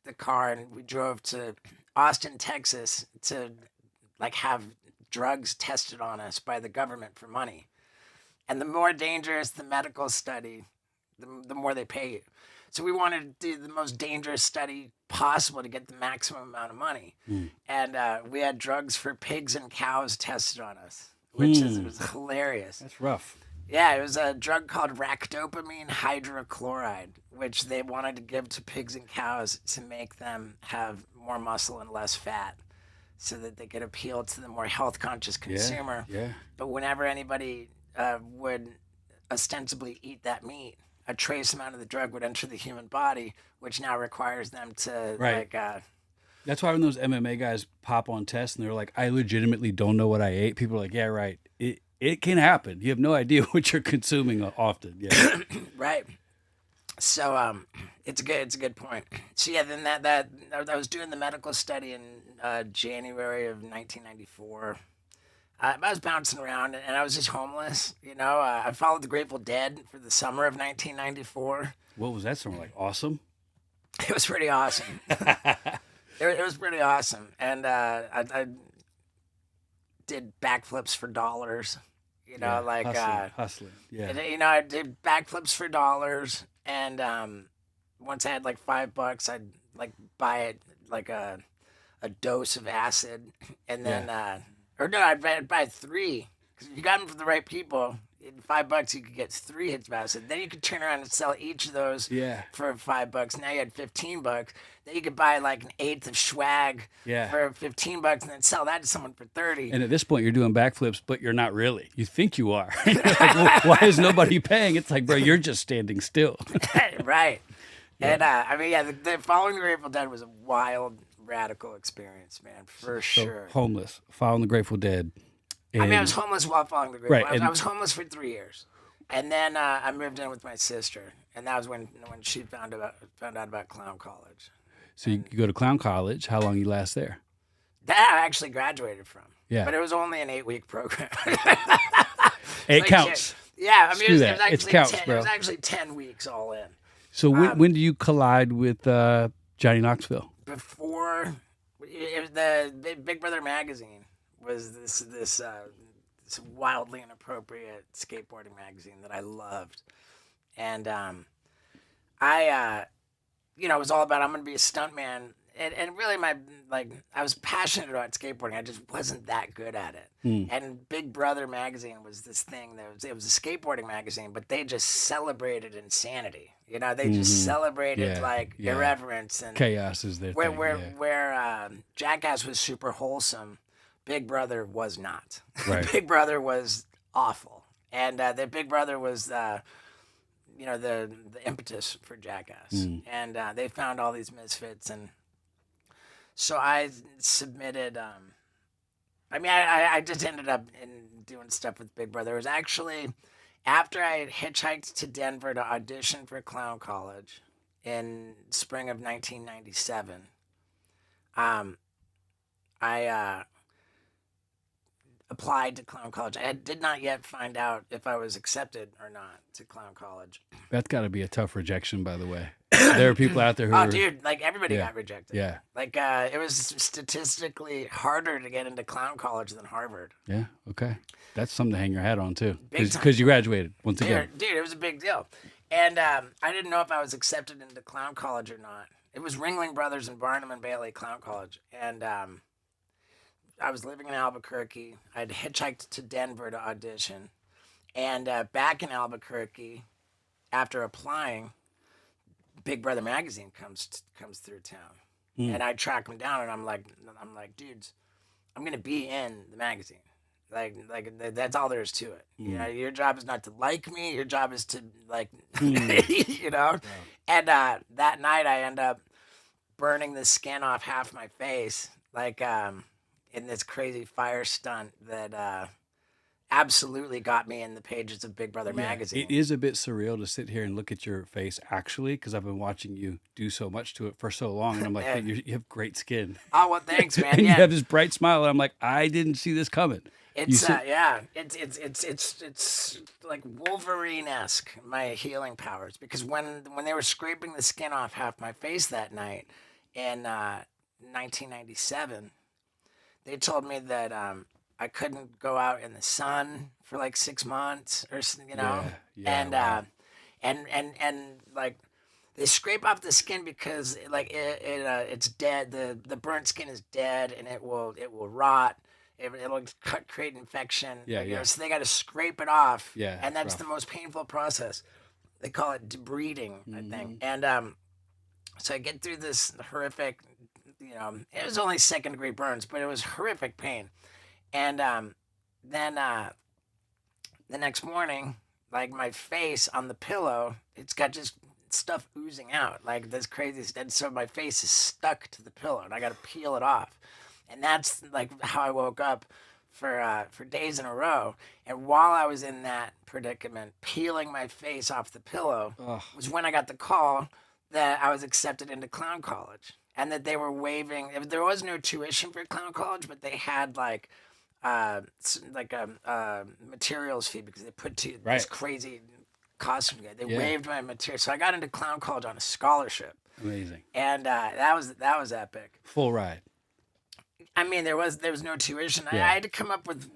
the car and we drove to Austin, Texas to like have drugs tested on us by the government for money. And the more dangerous the medical study, the more they pay you. So we wanted to do the most dangerous study possible to get the maximum amount of money. And we had drugs for pigs and cows tested on us, which it was hilarious. That's rough. Yeah, it was a drug called ractopamine hydrochloride, which they wanted to give to pigs and cows to make them have more muscle and less fat so that they could appeal to the more health-conscious consumer. Yeah. But whenever anybody would ostensibly eat that meat, a trace amount of the drug would enter the human body, which now requires them to That's why when those MMA guys pop on tests and they're like, I legitimately don't know what I ate, people are like, yeah, right. It can happen. You have no idea what you're consuming often. Yeah. Right. So it's a good point. So yeah, then that I was doing the medical study in January of 1994. I was bouncing around and I was just homeless. You know, I followed the Grateful Dead for the summer of 1994. What was that song like? Awesome? It was pretty awesome. It was pretty awesome. And I did backflips for dollars. You know, hustling. Yeah. And, you know, I did backflips for dollars. And once I had like $5, I'd like buy it like a dose of acid. And then, I'd buy 3. Because if you got them from the right people, in $5 you could get 3 hits of acid. Then you could turn around and sell each of those for $5. Now you had $15. Then you could buy like an eighth of swag for $15 and then sell that to someone for 30. And at this point, you're doing backflips, but you're not really. You think you are. You're like, well, why is nobody paying? It's like, bro, you're just standing still. Right. Yeah. And the following the Grateful Dead was a wild, radical experience, man, for sure. Homeless, following the Grateful Dead. And I was homeless while following the Grateful Dead. Right. I was homeless for 3 years. And then I moved in with my sister. And that was when she found out about Clown College. So you go to Clown College. How long you last there? That I actually graduated from. Yeah. But it was only an 8-week program. It counts. Yeah. I mean, it bro. was actually 10 weeks all in. So when do you collide with Johnny Knoxville? Before, it was the Big Brother magazine was this wildly inappropriate skateboarding magazine that I loved. And I was all about I'm going to be a stuntman. And really I was passionate about skateboarding. I just wasn't that good at it. And Big Brother magazine was this thing it was a skateboarding magazine, but they just celebrated insanity. You know, they just celebrated irreverence and chaos is their thing. Where Jackass was super wholesome, Big Brother was not. Right. Big Brother was awful. And the Big Brother was the impetus for Jackass. And they found all these misfits. And so I submitted, I just ended up doing stuff with Big Brother. It was actually after I had hitchhiked to Denver to audition for Clown College in spring of 1997. I applied to Clown College. I did not yet find out if I was accepted or not to Clown College. That's got to be a tough rejection, by the way. There are people out there who dude, like everybody got rejected. Yeah. Like it was statistically harder to get into Clown College than Harvard. Yeah, okay. That's something to hang your hat on, too. Big time. Because you graduated, once again. Dude, it was a big deal. And I didn't know if I was accepted into Clown College or not. It was Ringling Brothers and Barnum and Bailey Clown College. And I was living in Albuquerque. I'd hitchhiked to Denver to audition. And back in Albuquerque, after applying, Big Brother magazine comes through town. And I track them down, and I'm like, dudes, I'm gonna be in the magazine. That's all there is to it. You know, your job is not to like me. Your job is to like, you know. And that night, I end up burning the skin off half my face, like in this crazy fire stunt that absolutely got me in the pages of Big Brother magazine. It is a bit surreal to sit here and look at your face, actually, because I've been watching you do so much to it for so long, and I'm like, hey, you have great skin. Oh well, thanks, man. And Yeah. you have this bright smile, and I'm like, I didn't see this coming. It's it's like Wolverine-esque, my healing powers, because when they were scraping the skin off half my face that night in 1997, they told me that I couldn't go out in the sun for like 6 months, or you know, and like they scrape off the skin because like it's dead. The burnt skin is dead, and it will rot. It'll create infection. So they got to scrape it off. And that's the most painful process. They call it debriding, I think. And so I get through this horrific, you know, it was only 2nd-degree burns, but it was horrific pain. And then the next morning, like my face on the pillow, it's got just stuff oozing out, like this crazy stuff. And so my face is stuck to the pillow, and I got to peel it off. And that's like how I woke up for days in a row. And while I was in that predicament, peeling my face off the pillow, was when I got the call that I was accepted into clown college, and that they were waiving. There was no tuition for clown college, but they had like a materials fee because they put this crazy costume guy. They waived my material, so I got into clown college on a scholarship. Amazing. And that was epic. Full ride. I mean, there was no tuition. I had to come up with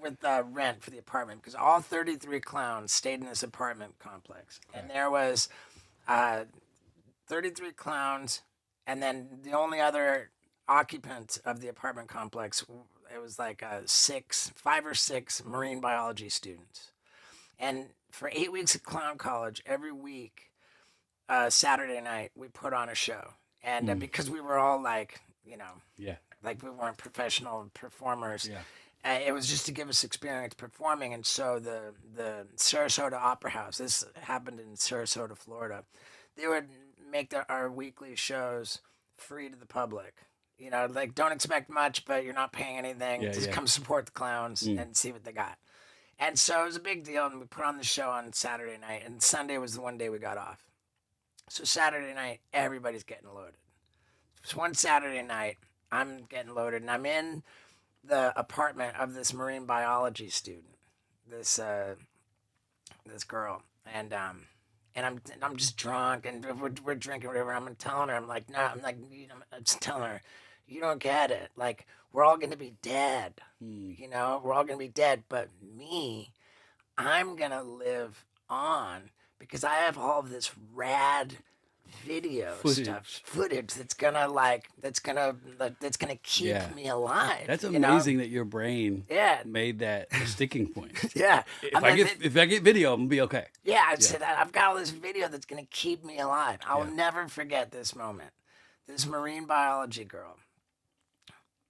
rent for the apartment because all 33 clowns stayed in this apartment complex, and there was 33 clowns, and then the only other occupant of the apartment complex, it was like 5 or 6 marine biology students. And for 8 weeks at clown college, every week, Saturday night, we put on a show. And because we were all like, you know, like we weren't professional performers, it was just to give us experience performing. And so the Sarasota Opera House, this happened in Sarasota, Florida, they would make our weekly shows free to the public. You know, like, don't expect much, but you're not paying anything. Just come support the clowns and see what they got. And so it was a big deal, and we put on the show on Saturday night, and Sunday was the one day we got off. So Saturday night, everybody's getting loaded. So one Saturday night, I'm getting loaded, and I'm in the apartment of this marine biology student, this girl, and I'm just drunk, and we're drinking whatever. I'm telling her, I'm just telling her, you don't get it. Like, we're all gonna be dead. You know, we're all gonna be dead, but me, I'm gonna live on because I have all of this rad footage that's gonna keep me alive. That's amazing that your brain made that a sticking point. If I get video, I'm gonna be okay. I said I've got all this video that's gonna keep me alive. I will never forget this moment. This marine biology girl,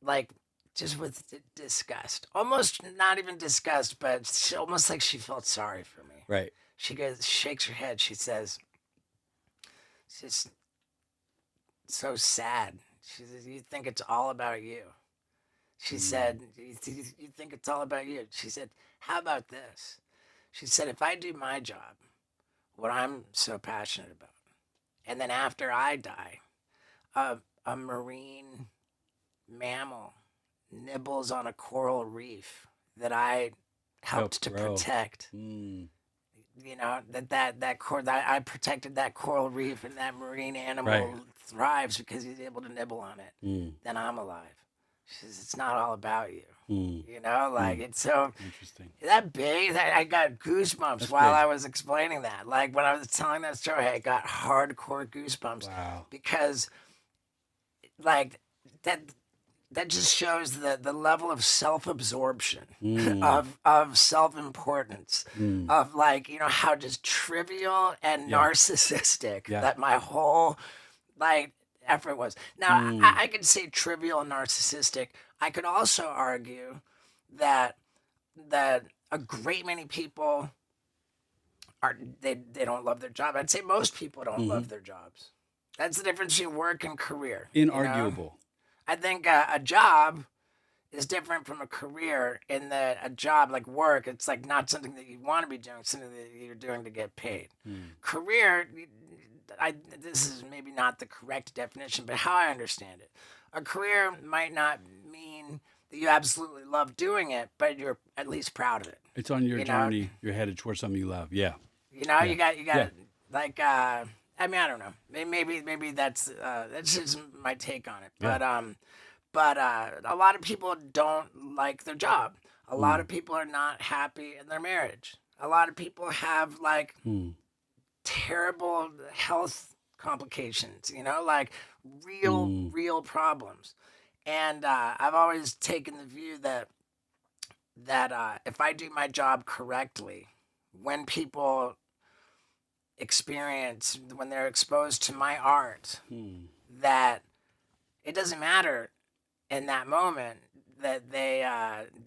like, just with disgust, almost not even disgust, but almost like she felt sorry for me. Right. She shakes her head. She says, "It's just so sad." She says, "You think it's all about you." She said, "You think it's all about you." She said, "How about this?" She said, "If I do my job, what I'm so passionate about, and then after I die, a marine mammal nibbles on a coral reef that I helped to protect. You know, I protected that coral reef, and that marine animal thrives because he's able to nibble on it. Then I'm alive." She says, "It's not all about you." You know, like, it's so interesting. That big, I got goosebumps while I was explaining that. Like, when I was telling that story, I got hardcore goosebumps. Wow. Because, like, that just shows the level of self-absorption, of self-importance, of, like, you know, how just trivial and narcissistic that my whole, like, effort was. Now, I could say trivial and narcissistic. I could also argue that a great many people they don't love their job. I'd say most people don't love their jobs. That's the difference between work and career. Inarguable. I think a job is different from a career in that a job like work, it's like not something that you want to be doing, something that you're doing to get paid. Career, this is maybe not the correct definition, but how I understand it, a career might not mean that you absolutely love doing it, but you're at least proud of it. It's on your journey. You're headed towards something you love. Yeah. You got like I mean, I don't know. Maybe that's just my take on it. But a lot of people don't like their job. A lot of people are not happy in their marriage. A lot of people have like terrible health complications, like real problems. And I've always taken the view that if I do my job correctly, when people when they're exposed to my art, that it doesn't matter in that moment that they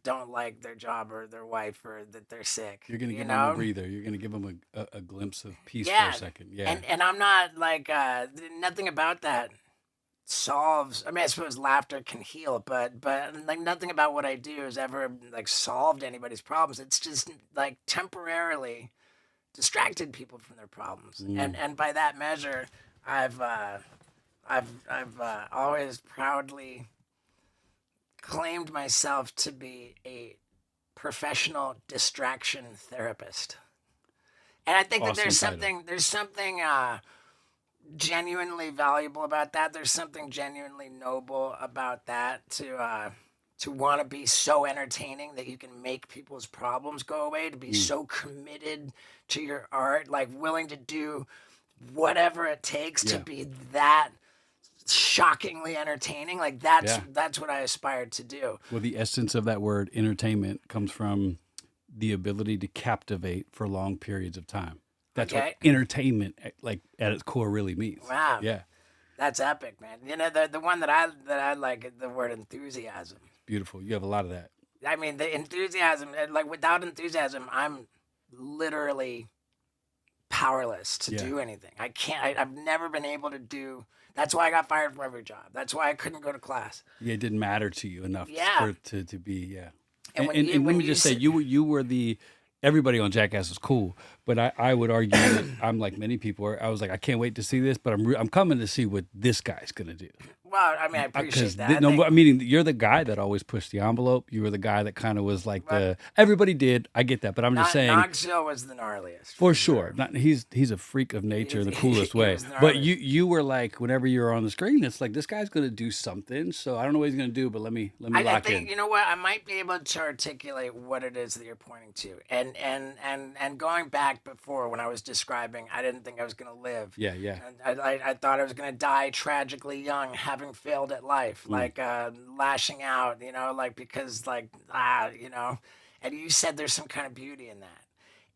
don't like their job or their wife or that they're sick. You're going to give them a breather. You're going to give them a glimpse of peace for a second. Yeah. And I'm not like, nothing about that solves, I mean, I suppose laughter can heal, but like nothing about what I do has ever like solved anybody's problems. It's just like temporarily distracted people from their problems. And by that measure, I've always proudly claimed myself to be a professional distraction therapist. And I think that there's something genuinely valuable about that. There's something genuinely noble about that to want to be so entertaining that you can make people's problems go away, to be so committed to your art, like willing to do whatever it takes to be that shockingly entertaining. Like that's what I aspired to do. Well, the essence of that word entertainment comes from the ability to captivate for long periods of time. That's what entertainment, like at its core, really means. Wow. Yeah. That's epic, man. The one that I like is the word enthusiasm. Beautiful. You have a lot of that. I mean, the enthusiasm, like without enthusiasm, I'm literally powerless to do anything. I can't. I've never been able to do. That's why I got fired from every job. That's why I couldn't go to class. Yeah, it didn't matter to you enough to be. Yeah. And let me just say, you were the. Everybody on Jackass is cool, but I would argue that I'm like many people. I was like, I can't wait to see this, but I'm coming to see what this guy's gonna do. Well, I mean, I appreciate that. I mean, you're the guy that always pushed the envelope. You were the guy that kind of was like everybody did. I get that, but I'm just saying. Knoxville was the gnarliest. For sure. He's a freak of nature in the coolest way. But you were like, whenever you were on the screen, it's like, this guy's going to do something. So I don't know what he's going to do, but let me lock in. I think, you know what? I might be able to articulate what it is that you're pointing to. And going back before when I was describing, I didn't think I was going to live. Yeah, yeah. And I thought I was going to die tragically young, having failed at life, like lashing out, like because like, and you said there's some kind of beauty in that.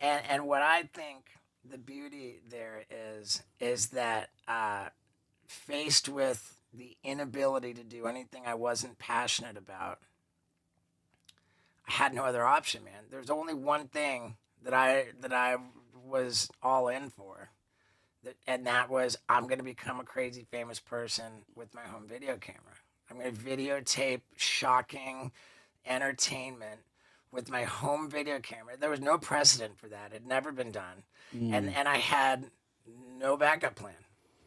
And what I think the beauty there is that faced with the inability to do anything I wasn't passionate about, I had no other option, man. There's only one thing that I was all in for. And that was, I'm going to become a crazy famous person with my home video camera. I'm going to videotape shocking entertainment with my home video camera. There was no precedent for that. It had never been done. And I had no backup plan.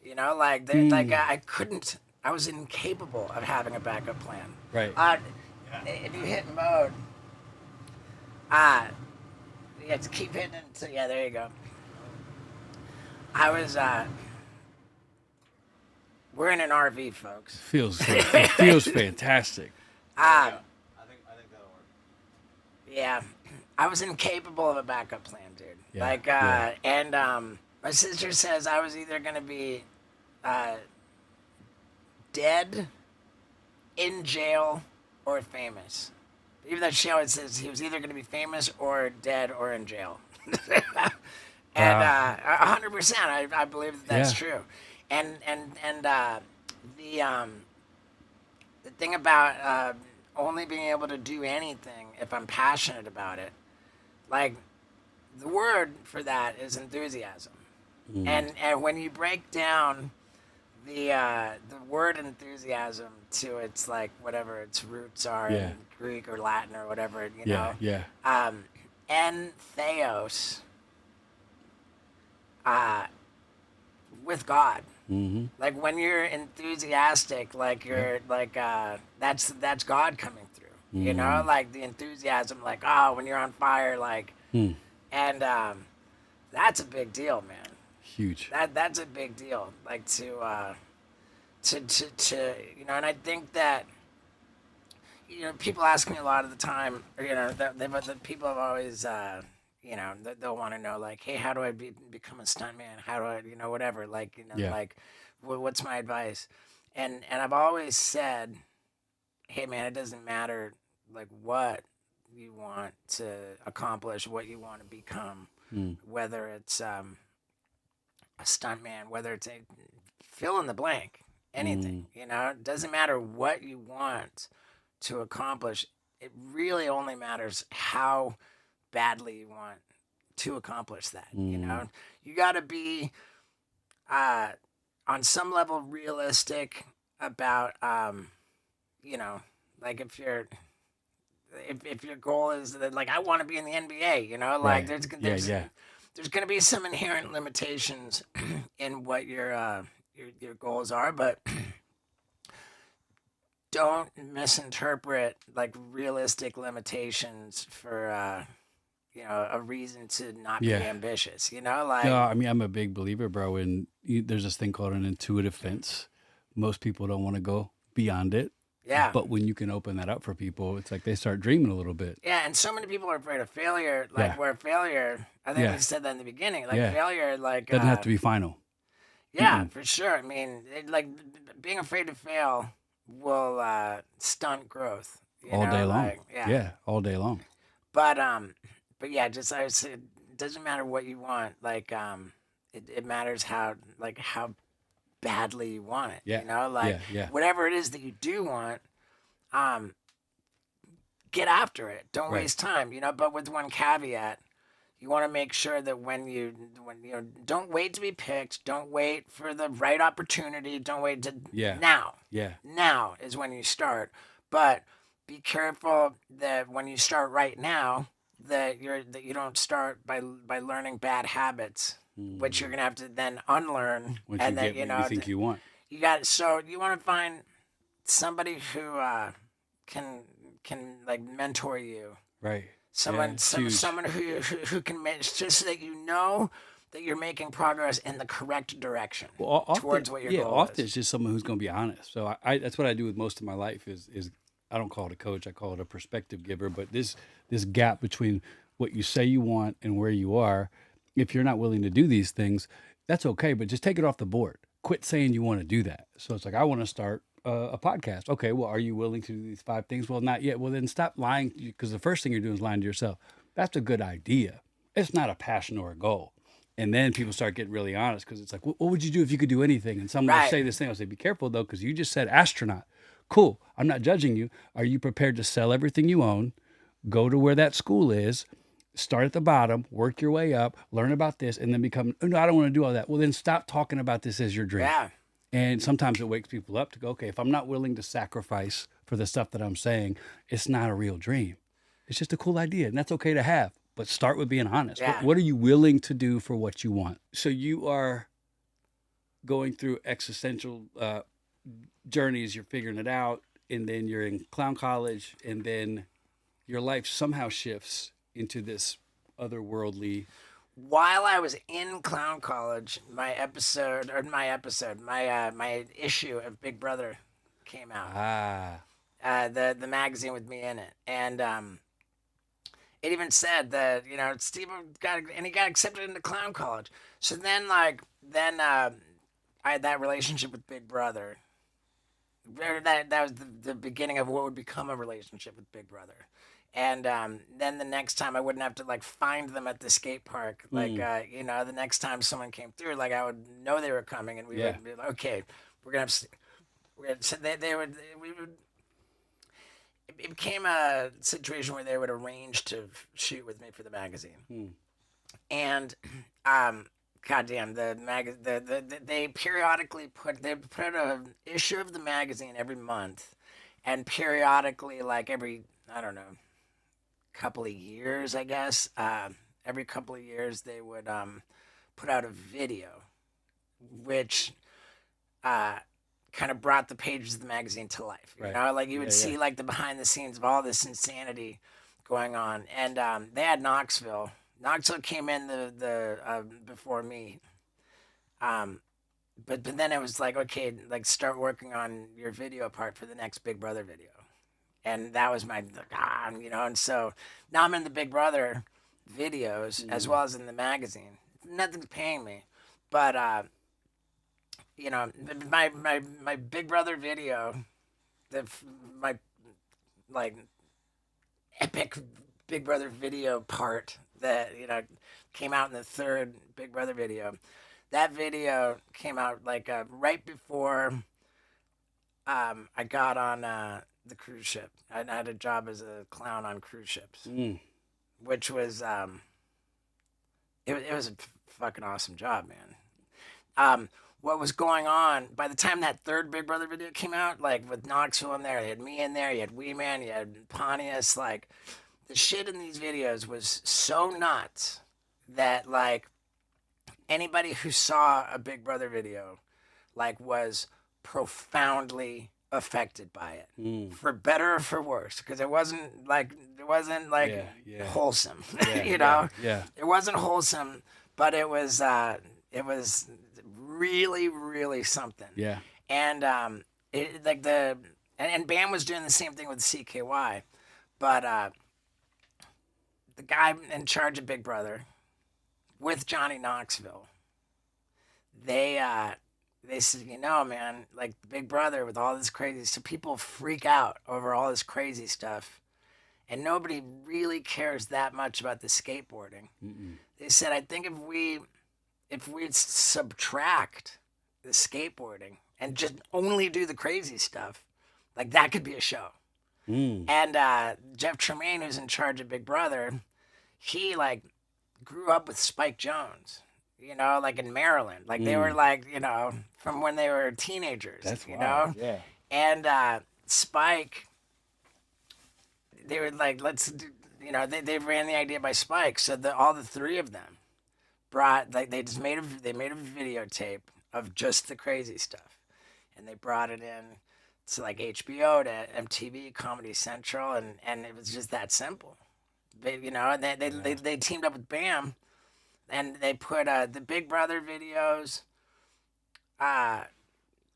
I couldn't, I was incapable of having a backup plan. Right. If you hit mode, you have to keep hitting it until, yeah, there you go. I was, we're in an RV, folks. Feels fantastic. I think that'll work. Yeah, I was incapable of a backup plan, dude. Yeah. And my sister says I was either going to be dead, in jail, or famous. Even though she always says he was either going to be famous or dead or in jail. And 100%, I believe that's true. And the thing about only being able to do anything if I'm passionate about it, like the word for that is enthusiasm. And when you break down the word enthusiasm to its like whatever its roots are in Greek or Latin or whatever, you know. Yeah. En theos, with God. Mm-hmm. Like when you're enthusiastic, like you're like that's God coming through. You know, like the enthusiasm, like when you're on fire, like, and that's a big deal, man. Huge. That's a big deal. Like to you know, and I think that, you know, people ask me a lot of the time, or, you know, the people have always, you know, they'll want to know, like, hey, how do I become a stuntman? How do I, you know, whatever, like, you know, like, what's my advice? And I've always said, hey, man, it doesn't matter, like, what you want to accomplish, what you want to become, whether it's a stuntman, whether it's fill in the blank, anything, you know, it doesn't matter what you want to accomplish. It really only matters how badly you want to accomplish that. You know, you got to be on some level realistic about you know, like if your goal is that, like, I want to be in the NBA, you know, like there's going to be some inherent limitations in what your goals are, but don't misinterpret like realistic limitations for you know, a reason to not be ambitious, you know, like. No, I mean, I'm a big believer, bro, and there's this thing called an intuitive fence. Most people don't want to go beyond it. Yeah. But when you can open that up for people, it's like they start dreaming a little bit. Yeah, and so many people are afraid of failure. Like where failure, I think we said that in the beginning. Like failure, like doesn't have to be final. Yeah, for sure. I mean, like being afraid to fail will stunt growth All day long. Like, all day long. But yeah, just I would say it doesn't matter what you want. Like it matters how badly you want it. Yeah. You know, like whatever it is that you do want, get after it. Don't waste time, you know, but with one caveat. You want to make sure that when you know, don't wait to be picked, don't wait for the right opportunity, don't wait to now. Yeah. Now is when you start. But be careful that when you start right now, that you don't start by learning bad habits, which you're gonna have to then unlearn. Once and you then get what you think you want. You got so you want to find somebody who can like mentor you. Right. Someone who can make, just so that you know that you're making progress in the correct direction towards what your goal is. Yeah, often it's just someone who's going to be honest. So I that's what I do with most of my life is I don't call it a coach, I call it a perspective giver. But this gap between what you say you want and where you are, if you're not willing to do these things, that's okay. But just take it off the board. Quit saying you want to do that. So it's like, I want to start a podcast. Okay, well, are you willing to do these 5 things? Well, not yet. Well, then stop lying, because the first thing you're doing is lying to yourself. That's a good idea. It's not a passion or a goal. And then people start getting really honest, because it's like, what would you do if you could do anything? And someone will say this thing. I'll say, be careful, though, because you just said astronaut. Cool. I'm not judging you. Are you prepared to sell everything you own, go to where that school is, start at the bottom, work your way up, learn about this, and then become, oh, no, I don't want to do all that. Well, then stop talking about this as your dream. Yeah. And sometimes it wakes people up to go, okay, if I'm not willing to sacrifice for the stuff that I'm saying, it's not a real dream. It's just a cool idea, and that's okay to have. But start with being honest. Yeah. What are you willing to do for what you want? So you are going through existential journeys, you're figuring it out, and then you're in clown college, and then your life somehow shifts into this otherworldly. While I was in clown college, my issue of Big Brother came out. The magazine with me in it, and it even said that, you know, Steve got accepted into clown college. So then I had that relationship with Big Brother. That was the beginning of what would become a relationship with Big Brother. And then the next time I wouldn't have to like find them at the skate park. Like, you know, the next time someone came through, like I would know they were coming, and we would be like, okay, we're going to have So they would, we would, it became a situation where they would arrange to shoot with me for the magazine. And, goddamn, they periodically put an issue of the magazine every month, and periodically, like every, I don't know, couple of years, I guess, every couple of years they would put out a video, which kind of brought the pages of the magazine to life. You know, like you would see like the behind the scenes of all this insanity going on, and they had Knoxville. Knoxville came in the before me, but then it was like, okay, like start working on your video part for the next Big Brother video, and that was my you know, and so now I'm in the Big Brother videos as well as in the magazine. Nothing's paying me, but you know, my Big Brother video, my like epic Big Brother video part that, you know, came out in the third Big Brother video. That video came out like right before I got on the cruise ship. I had a job as a clown on cruise ships, which was it was a fucking awesome job, man. What was going on by the time that third Big Brother video came out, like with Knoxville in there, you had me in there, you had Wee Man, you had Pontius, like the shit in these videos was so nuts that like anybody who saw a Big Brother video like was profoundly affected by it, for better or for worse, because it wasn't like wholesome. You know, it wasn't wholesome, but it was really, really something. Yeah. And it, like and Bam was doing the same thing with CKY, but the guy in charge of Big Brother with Johnny Knoxville, they said, you know, man, like Big Brother with all this crazy stuff, people freak out over all this crazy stuff, and nobody really cares that much about the skateboarding. They said, I think if we subtract the skateboarding and just only do the crazy stuff, like that could be a show. And Jeff Tremaine, who's in charge of Big Brother, he like grew up with Spike Jones, you know, like in Maryland. Like they were like, you know, from when they were teenagers. That's you wild. Know? Yeah. And Spike, they were like, let's do, you know, they ran the idea by Spike. So all the three of them brought, like they made a videotape of just the crazy stuff. And they brought it in to like HBO, to MTV, Comedy Central, and it was just that simple. They, you know, and they teamed up with Bam, and they put the Big Brother videos,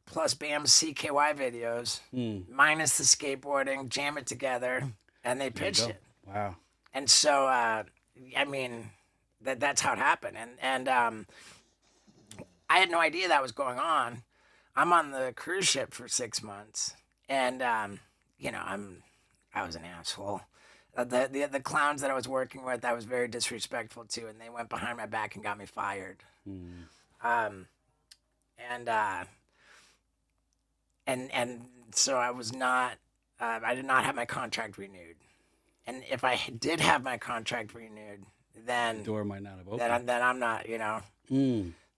plus Bam's CKY videos, minus the skateboarding, jam it together, and they pitched it. Wow. And so, I mean, that's how it happened. And I had no idea that was going on. I'm on the cruise ship for 6 months, and you know, I was an asshole. The clowns that I was working with, I was very disrespectful to, and they went behind my back and got me fired. And so I was not, I did not have my contract renewed. And if I did have my contract renewed, then the door might not have opened. Then I'm not, you know.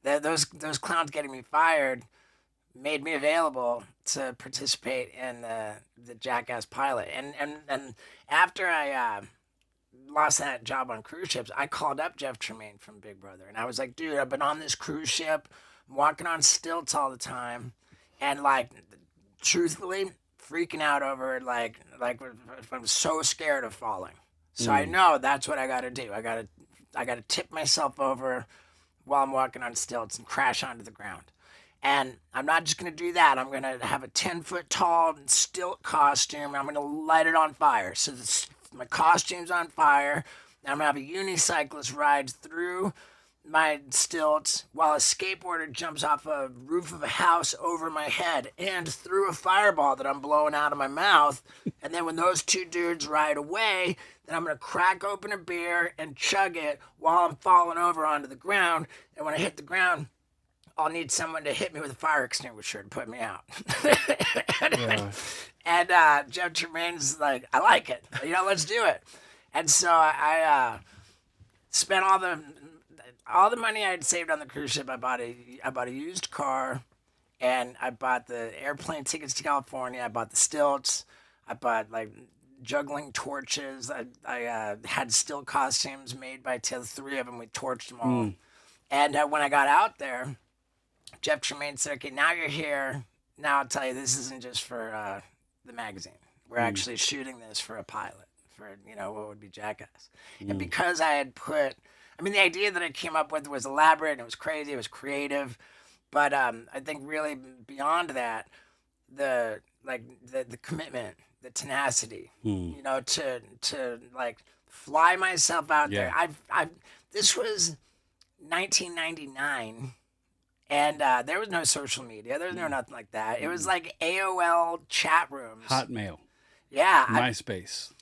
Those clowns getting me fired made me available to participate in the Jackass pilot. And after I lost that job on cruise ships, I called up Jeff Tremaine from Big Brother, and I was like, dude, I've been on this cruise ship, I'm walking on stilts all the time, and like, truthfully, freaking out over it, like I'm so scared of falling. So I know that's what I got to do. I got to tip myself over while I'm walking on stilts and crash onto the ground. And I'm not just going to do that. I'm going to have a 10-foot tall stilt costume, and I'm going to light it on fire. So my costume's on fire, and I'm going to have a unicyclist ride through my stilts while a skateboarder jumps off a roof of a house over my head and through a fireball that I'm blowing out of my mouth. And then when those two dudes ride away, then I'm going to crack open a beer and chug it while I'm falling over onto the ground. And when I hit the ground, I'll need someone to hit me with a fire extinguisher to put me out. Yeah. And Jeff Tremaine's like, I like it. Let's do it. And so I spent all the money I had saved on the cruise ship. I bought a used car, and I bought the airplane tickets to California. I bought the stilts. I bought like juggling torches. I had stilt costumes made by the three of them. We torched them all. And when I got out there, Jeff Tremaine said, "Okay, now you're here. Now I'll tell you, this isn't just for the magazine. We're actually shooting this for a pilot for what would be Jackass." And because I had the idea that I came up with was elaborate and it was crazy, it was creative, but I think really beyond that, the commitment, the tenacity, to like fly myself out there. This was 1999. And there was no social media. There was no nothing like that. It was like AOL chat rooms. Hotmail. Yeah. MySpace.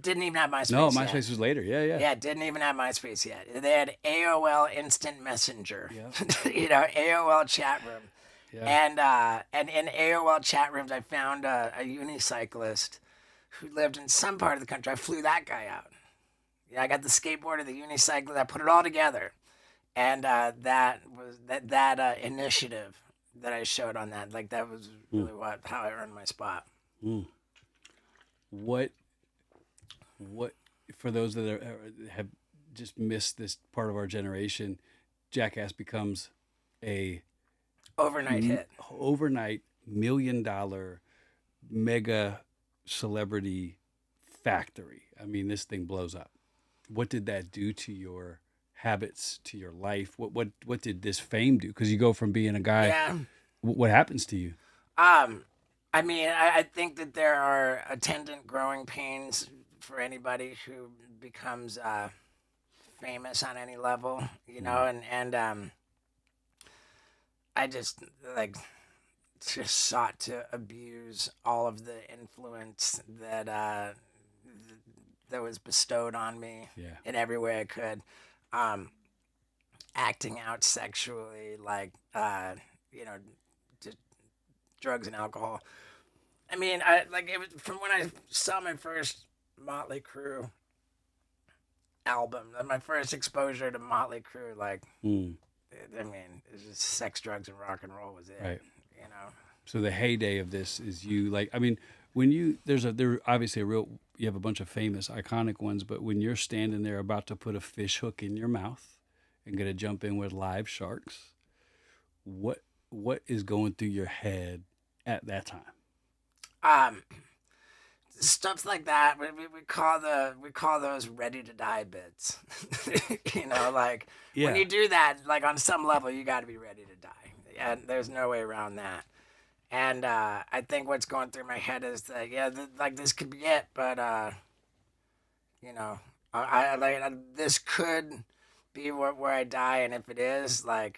Didn't even have MySpace No, yet. MySpace was later. Yeah, yeah. Yeah, didn't even have MySpace yet. They had AOL Instant Messenger. Yeah. AOL chat room. Yeah. And in AOL chat rooms, I found a unicyclist who lived in some part of the country. I flew that guy out. Yeah, I got the skateboarder, the unicyclist. I put it all together. And that was that initiative that I showed on that. Like that was really how I earned my spot. What for those that have just missed this part of our generation, Jackass becomes a overnight hit, overnight $1 million mega celebrity factory. I mean, this thing blows up. What did that do to your habits, to your life? What did this fame do? Because you go from being a guy. Yeah. What happens to you? I think that there are attendant growing pains for anybody who becomes famous on any level, and I just sought to abuse all of the influence that was bestowed on me in every way I could. Acting out sexually, just drugs and alcohol. I mean, it was from when I saw my first Motley Crue album, my first exposure to Motley Crue, it's just sex, drugs, and rock and roll was it. Right. So the heyday of this is you when there obviously you have a bunch of famous iconic ones, but when you're standing there about to put a fish hook in your mouth and gonna jump in with live sharks, what is going through your head at that time? Stuff like that. We call those ready to die bits. When you do that, on some level, you got to be ready to die. And there's no way around that. And I think what's going through my head is that this could be it, but this could be where I die, and if it is, I'm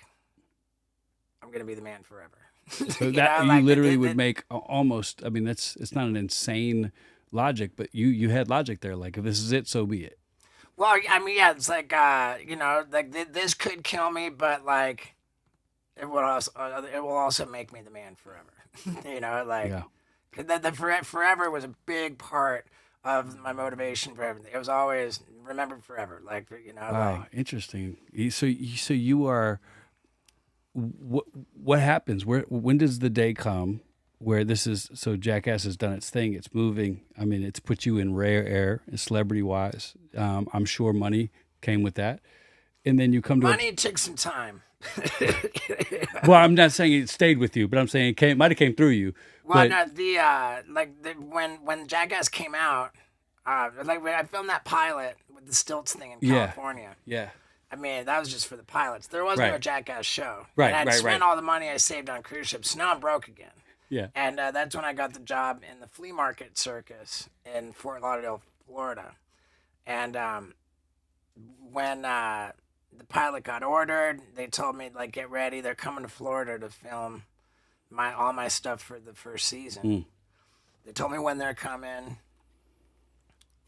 gonna be the man forever. So that you literally would make almost. I mean, it's not an insane logic, but you had logic there. Like, if this is it, so be it. Well, it's this could kill me, but it will also make me the man forever. The forever was a big part of my motivation for everything. It was always remembered forever. Wow, interesting. So you are. What happens? When does the day come where Jackass has done its thing? It's moving. I mean, it's put you in rare air, celebrity wise. I'm sure money came with that, and then you come to money took some time. Well, I'm not saying it stayed with you, but I'm saying it might have came through you. Well, no, when Jackass came out, I filmed that pilot with the stilts thing in California. Yeah. I mean, that was just for the pilots. There wasn't no Jackass show. Right, and I'd spent all the money I saved on cruise ships, so now I'm broke again. Yeah. And that's when I got the job in the flea market circus in Fort Lauderdale, Florida. And when the pilot got ordered, they told me, get ready. They're coming to Florida to film all my stuff for the first season. They told me when they're coming.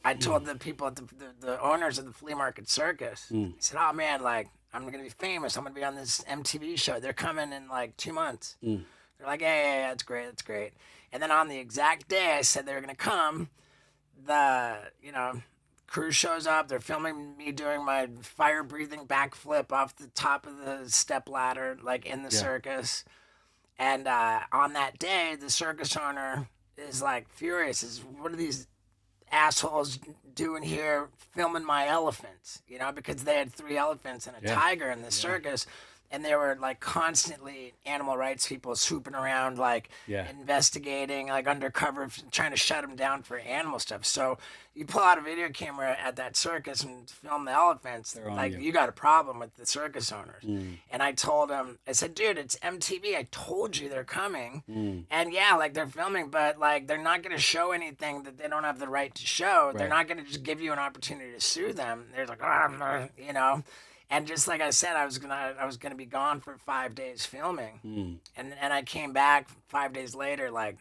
I told the people at the owners of the flea market circus, I said, "Oh man, I'm going to be famous. I'm going to be on this MTV show. They're coming in like 2 months. They're like, yeah, that's great. That's great. And then on the exact day I said they were going to come, the, crew shows up. They're filming me doing my fire breathing backflip off the top of the step ladder, like in the circus. And on that day, the circus owner is like furious. What are these assholes doing here filming my elephants? Because they had 3 elephants and a tiger in the circus. And they were like constantly animal rights people swooping around, like investigating, like undercover, trying to shut them down for animal stuff. So you pull out a video camera at that circus and film the elephants, like you got a problem with the circus owners. And I told him, I said, dude, it's MTV. I told you they're coming. And yeah, like they're filming, but like they're not going to show anything that they don't have the right to show. Right. They're not going to just give you an opportunity to sue them. They're like, And just like I said, I was gonna be gone for 5 days filming, and I came back 5 days later, like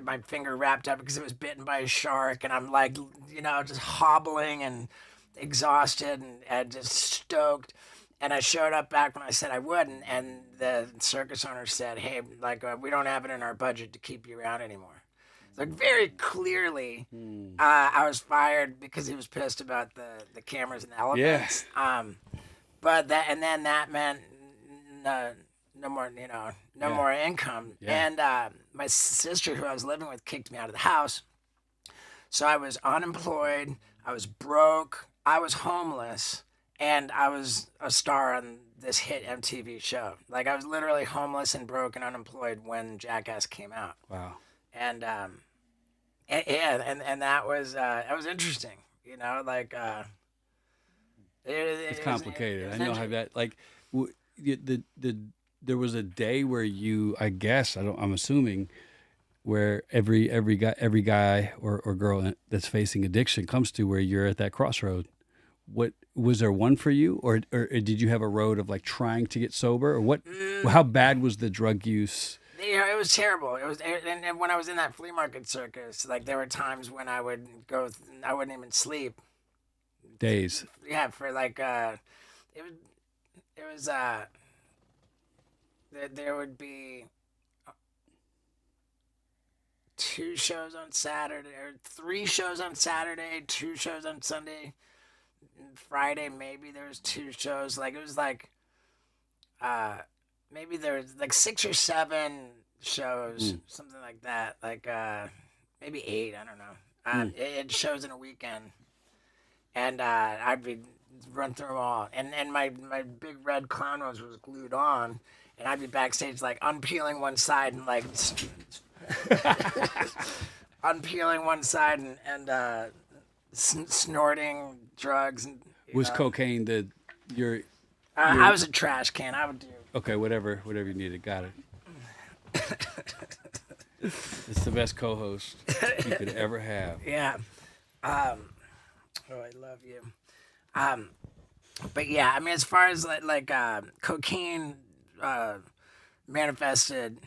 my finger wrapped up because it was bitten by a shark, and I'm like, just hobbling and exhausted and just stoked. And I showed up back when I said I would, and the circus owner said, hey, like we don't have it in our budget to keep you around anymore. Like very clearly, I was fired because he was pissed about the cameras and the elephants. Yeah. But that meant no more, more income. Yeah. And my sister, who I was living with, kicked me out of the house. So I was unemployed. I was broke. I was homeless, and I was a star on this hit MTV show. Like I was literally homeless and broke and unemployed when Jackass came out. Wow. And that was interesting, it's complicated. I know how that, like, there was a day where I'm assuming, where every guy or girl that's facing addiction comes to, where you're at that crossroad. What was there one for you, or did you have a road of like trying to get sober, or what? How bad was the drug use? It was terrible. And when I was in that flea market circus, like there were times when I would go, I wouldn't even sleep. Days. Yeah, for like there would be 2 shows on Saturday, or 3 shows on Saturday, 2 shows on Sunday. Friday maybe there was 2 shows. Like it was like maybe there was like 6 or 7 shows, something like that. Like maybe 8, I don't know. It shows in a weekend, and I'd be run through them all. And my big red clown nose was glued on, and I'd be backstage like unpeeling one side and like unpeeling one side and snorting drugs. And was cocaine your? I was a trash can. I would do. Okay, whatever you needed. Got it. It's the best co-host you could ever have. Yeah. I love you. But yeah, I mean, as far as like cocaine manifested,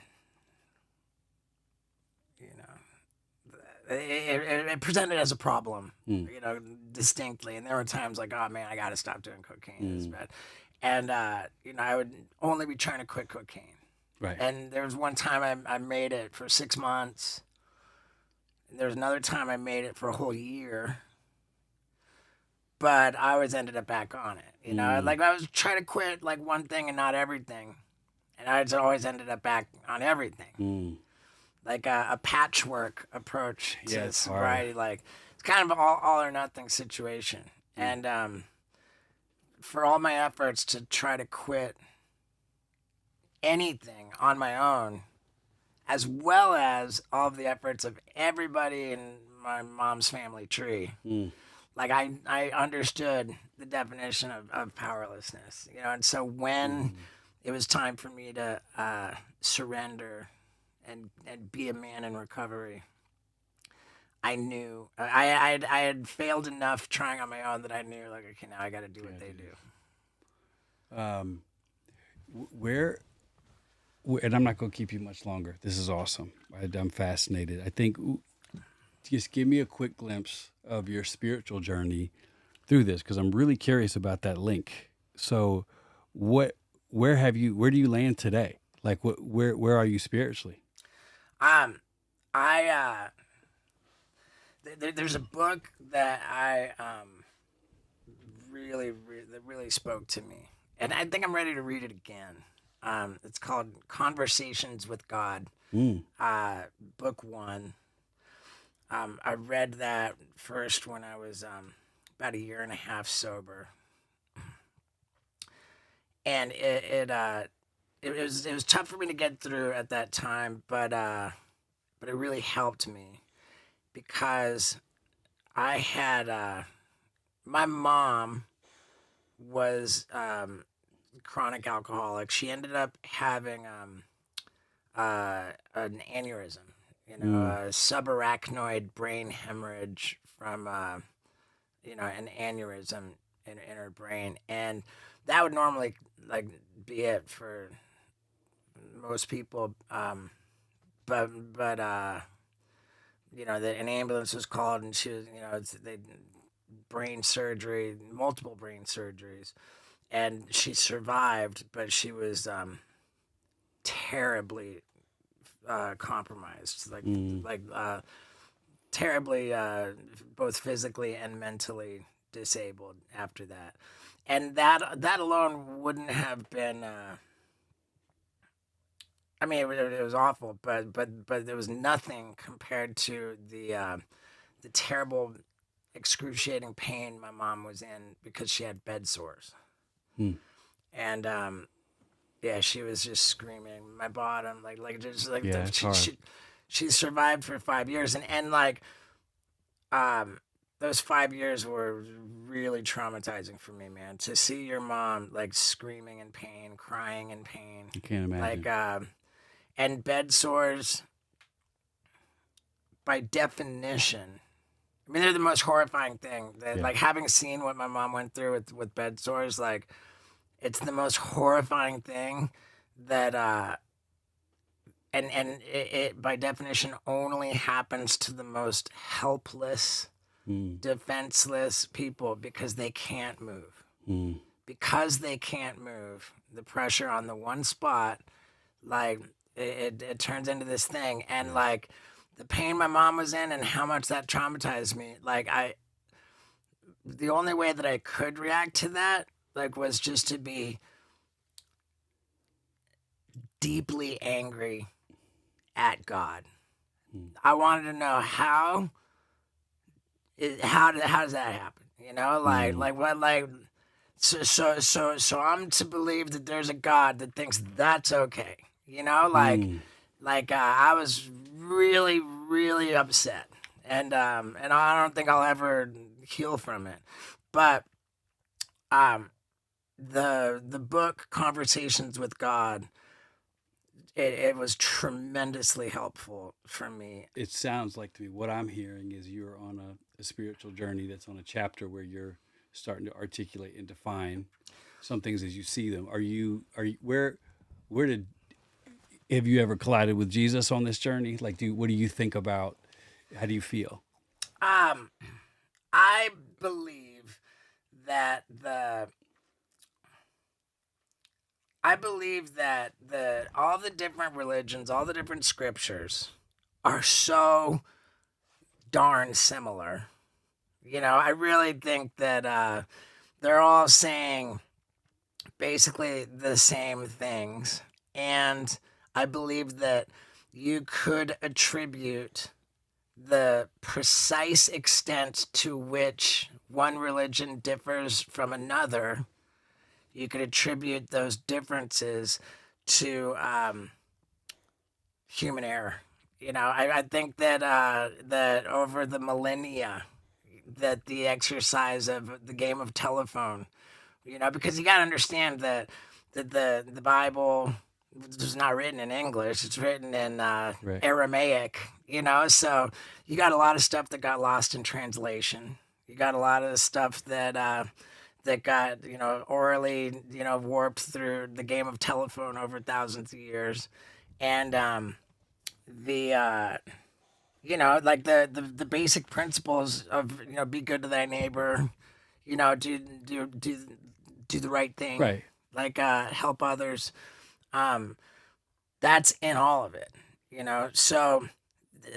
it presented as a problem, distinctly. And there were times like, oh man, I got to stop doing cocaine. It's bad. And, I would only be trying to quit cocaine. Right. And there was one time I made it for 6 months. And there was another time I made it for a whole year. But I always ended up back on it. Like I was trying to quit like one thing and not everything. And I always ended up back on everything. Like a patchwork approach to sobriety. Hard. Like it's kind of all or nothing situation. And for all my efforts to try to quit anything on my own, as well as all of the efforts of everybody in my mom's family tree, like I understood the definition of powerlessness, and so when it was time for me to surrender and be a man in recovery, I knew I had failed enough trying on my own that I knew, like, okay, now I got to do what they do. Where, and I'm not going to keep you much longer. This is awesome. I'm fascinated. I think just give me a quick glimpse of your spiritual journey through this, because I'm really curious about that link So, what, where do you land today? Like, where are you spiritually? Um, I there's a book that I that really spoke to me, and I think I'm ready to read it again. It's called Conversations with God, Mm. book one. I read that first when I was about a year and a half sober, and it was tough for me to get through at that time, but it really helped me because I had my mom was chronic alcoholic. She ended up having an aneurysm, a subarachnoid brain hemorrhage from an aneurysm in her brain, and that would normally like be it for most people. But an ambulance was called, and she was, they brain surgery, multiple brain surgeries, and she survived, but she was terribly compromised, terribly both physically and mentally disabled after that, and that alone wouldn't have been. I mean, it was awful, but there was nothing compared to the terrible, excruciating pain my mom was in because she had bed sores, Hmm. and yeah, she was just screaming my bottom, just like Yeah, it's hard. she survived for 5 years, and those 5 years were really traumatizing for me, man. To see your mom like screaming in pain, crying in pain, I can't imagine. and bed sores, by definition, I mean, they're the most horrifying thing. Yeah. Like, having seen what my mom went through with bed sores, like, it's the most horrifying thing that, it by definition only happens to the most helpless, defenseless people because they can't move. Because they can't move, the pressure on the one spot, like, it turns into this thing, and like the pain my mom was in and how much that traumatized me, like, the only way that I could react to that, like, was just to be deeply angry at God. I wanted to know how does that happen, like what, like, so I'm to believe that there's a God that thinks that's okay, I was really, really upset, and I don't think I'll ever heal from it. But the book Conversations with God, it was tremendously helpful for me. It sounds like to me what I'm hearing is you're on a spiritual journey that's on a chapter where you're starting to articulate and define some things as you see them. Are you where did have you ever collided with Jesus on this journey? Like, what do you think about? How do you feel? I believe that all the different religions, all the different scriptures are so darn similar. I really think that they're all saying basically the same things. And I believe that you could attribute the precise extent to which one religion differs from another. You could attribute those differences to human error. I think that over the millennia, that the exercise of the game of telephone, because you got to understand that the Bible was not written in English; it's written in Right. Aramaic. So you got a lot of stuff that got lost in translation. You got a lot of stuff that got orally warped through the game of telephone over thousands of years, and like the basic principles of be good to thy neighbor, do do the right thing, Right. like help others. That's in all of it, you know. So,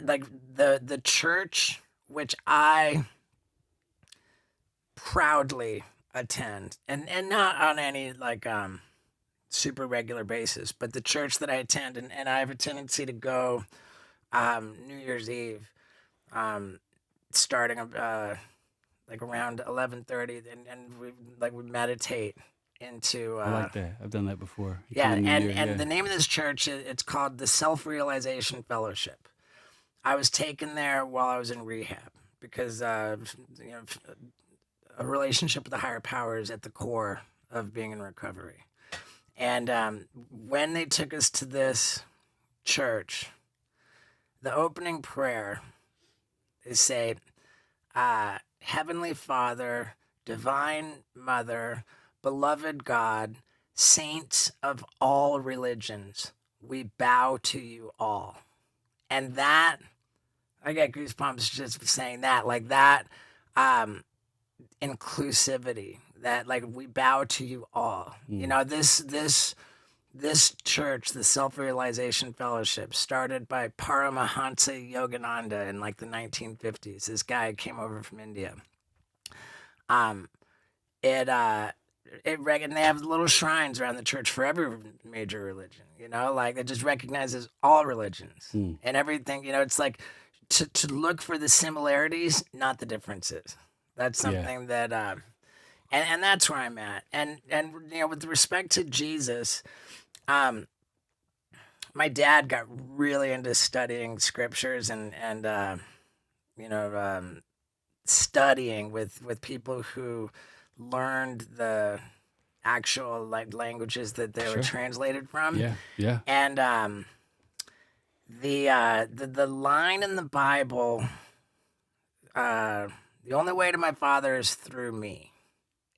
like the church, which I proudly attend, and not on any like super regular basis, but the church that I attend, and I have a tendency to go New Year's Eve, starting like around 11:30, and we meditate into I like that. I've done that before. yeah, New and Year, yeah. the name of this church, it's called the Self-Realization Fellowship. I was taken there while I was in rehab because you know, a relationship with the higher power is at the core of being in recovery. And when they took us to this church, the opening prayer is say, Heavenly Father, Divine Mother, Beloved God, Saints of all religions, we bow to you all. And that, I get goosebumps just saying that, like that inclusivity, that like we bow to you all. You know, this church, the Self-Realization Fellowship, started by Paramahansa Yogananda in like the 1950s. This guy came over from India. And they have little shrines around the church for every major religion, you know, like it just recognizes all religions and everything. You know, it's like to look for the similarities, not the differences. That's something that, and that's where I'm at. And you know, with respect to Jesus, my dad got really into studying scriptures and you know, studying with people who learned the actual like languages that they were translated from. Yeah. And the line in the Bible, the only way to my Father is through me,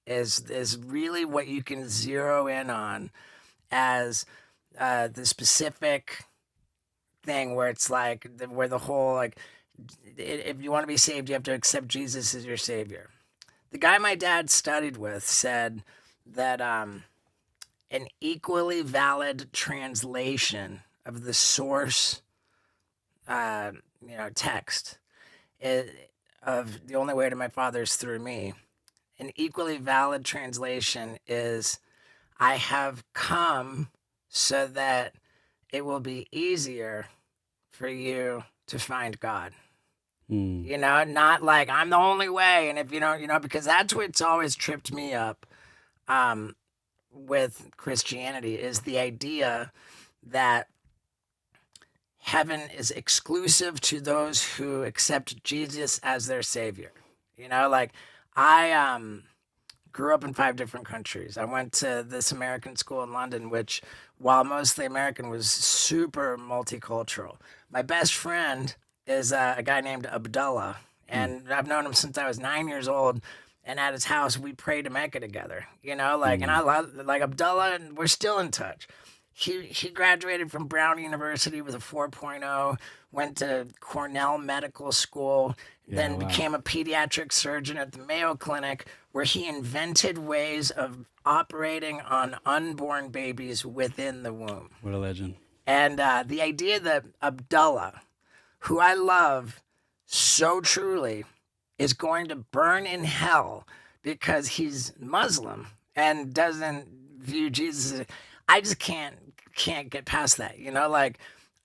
is really what you can zero in on as the specific thing where it's like where the whole like if you want to be saved, you have to accept Jesus as your savior. The guy my dad studied with said that an equally valid translation of the source, you know, text of the only way to my Father is through me. An equally valid translation is, I have come so that it will be easier for you to find God. You know, not like I'm the only way. And if you don't, you know, because that's what's always tripped me up with Christianity is the idea that heaven is exclusive to those who accept Jesus as their savior. You know, like I grew up in 5 different countries. I went to this American school in London, which, while mostly American, was super multicultural. My best friend is a guy named Abdullah, and I've known him since I was 9 years old. And at his house, we prayed to Mecca together. You know, like, and I love like Abdullah, and we're still in touch. He graduated from Brown University with a 4.0, went to Cornell Medical School, then became a pediatric surgeon at the Mayo Clinic, where he invented ways of operating on unborn babies within the womb. What a legend. And the idea that Abdullah, who I love so truly, is going to burn in hell because he's Muslim and doesn't view Jesus as, I just can't get past that, you know, like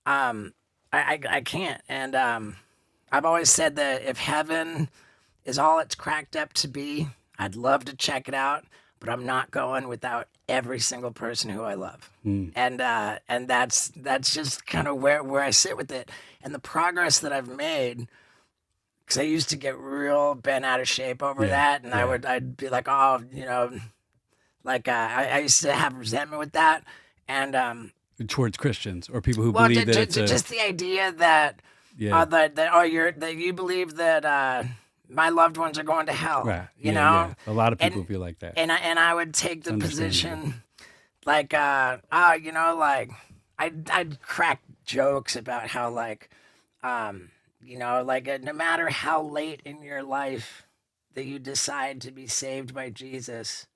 I can't. And I've always said that if heaven is all it's cracked up to be, I'd love to check it out, but I'm not going without every single person who I love. And that's just kind of where I sit with it. And the progress that I've made, because I used to get real bent out of shape over that, and I'd be like, oh, you know, like I used to have resentment with that, and towards Christians or people who believe that it's just the idea that that you believe that my loved ones are going to hell, right. You know, a lot of people feel like that, and I would take the position like you know, like I'd crack jokes about how like you know, like no matter how late in your life that you decide to be saved by Jesus,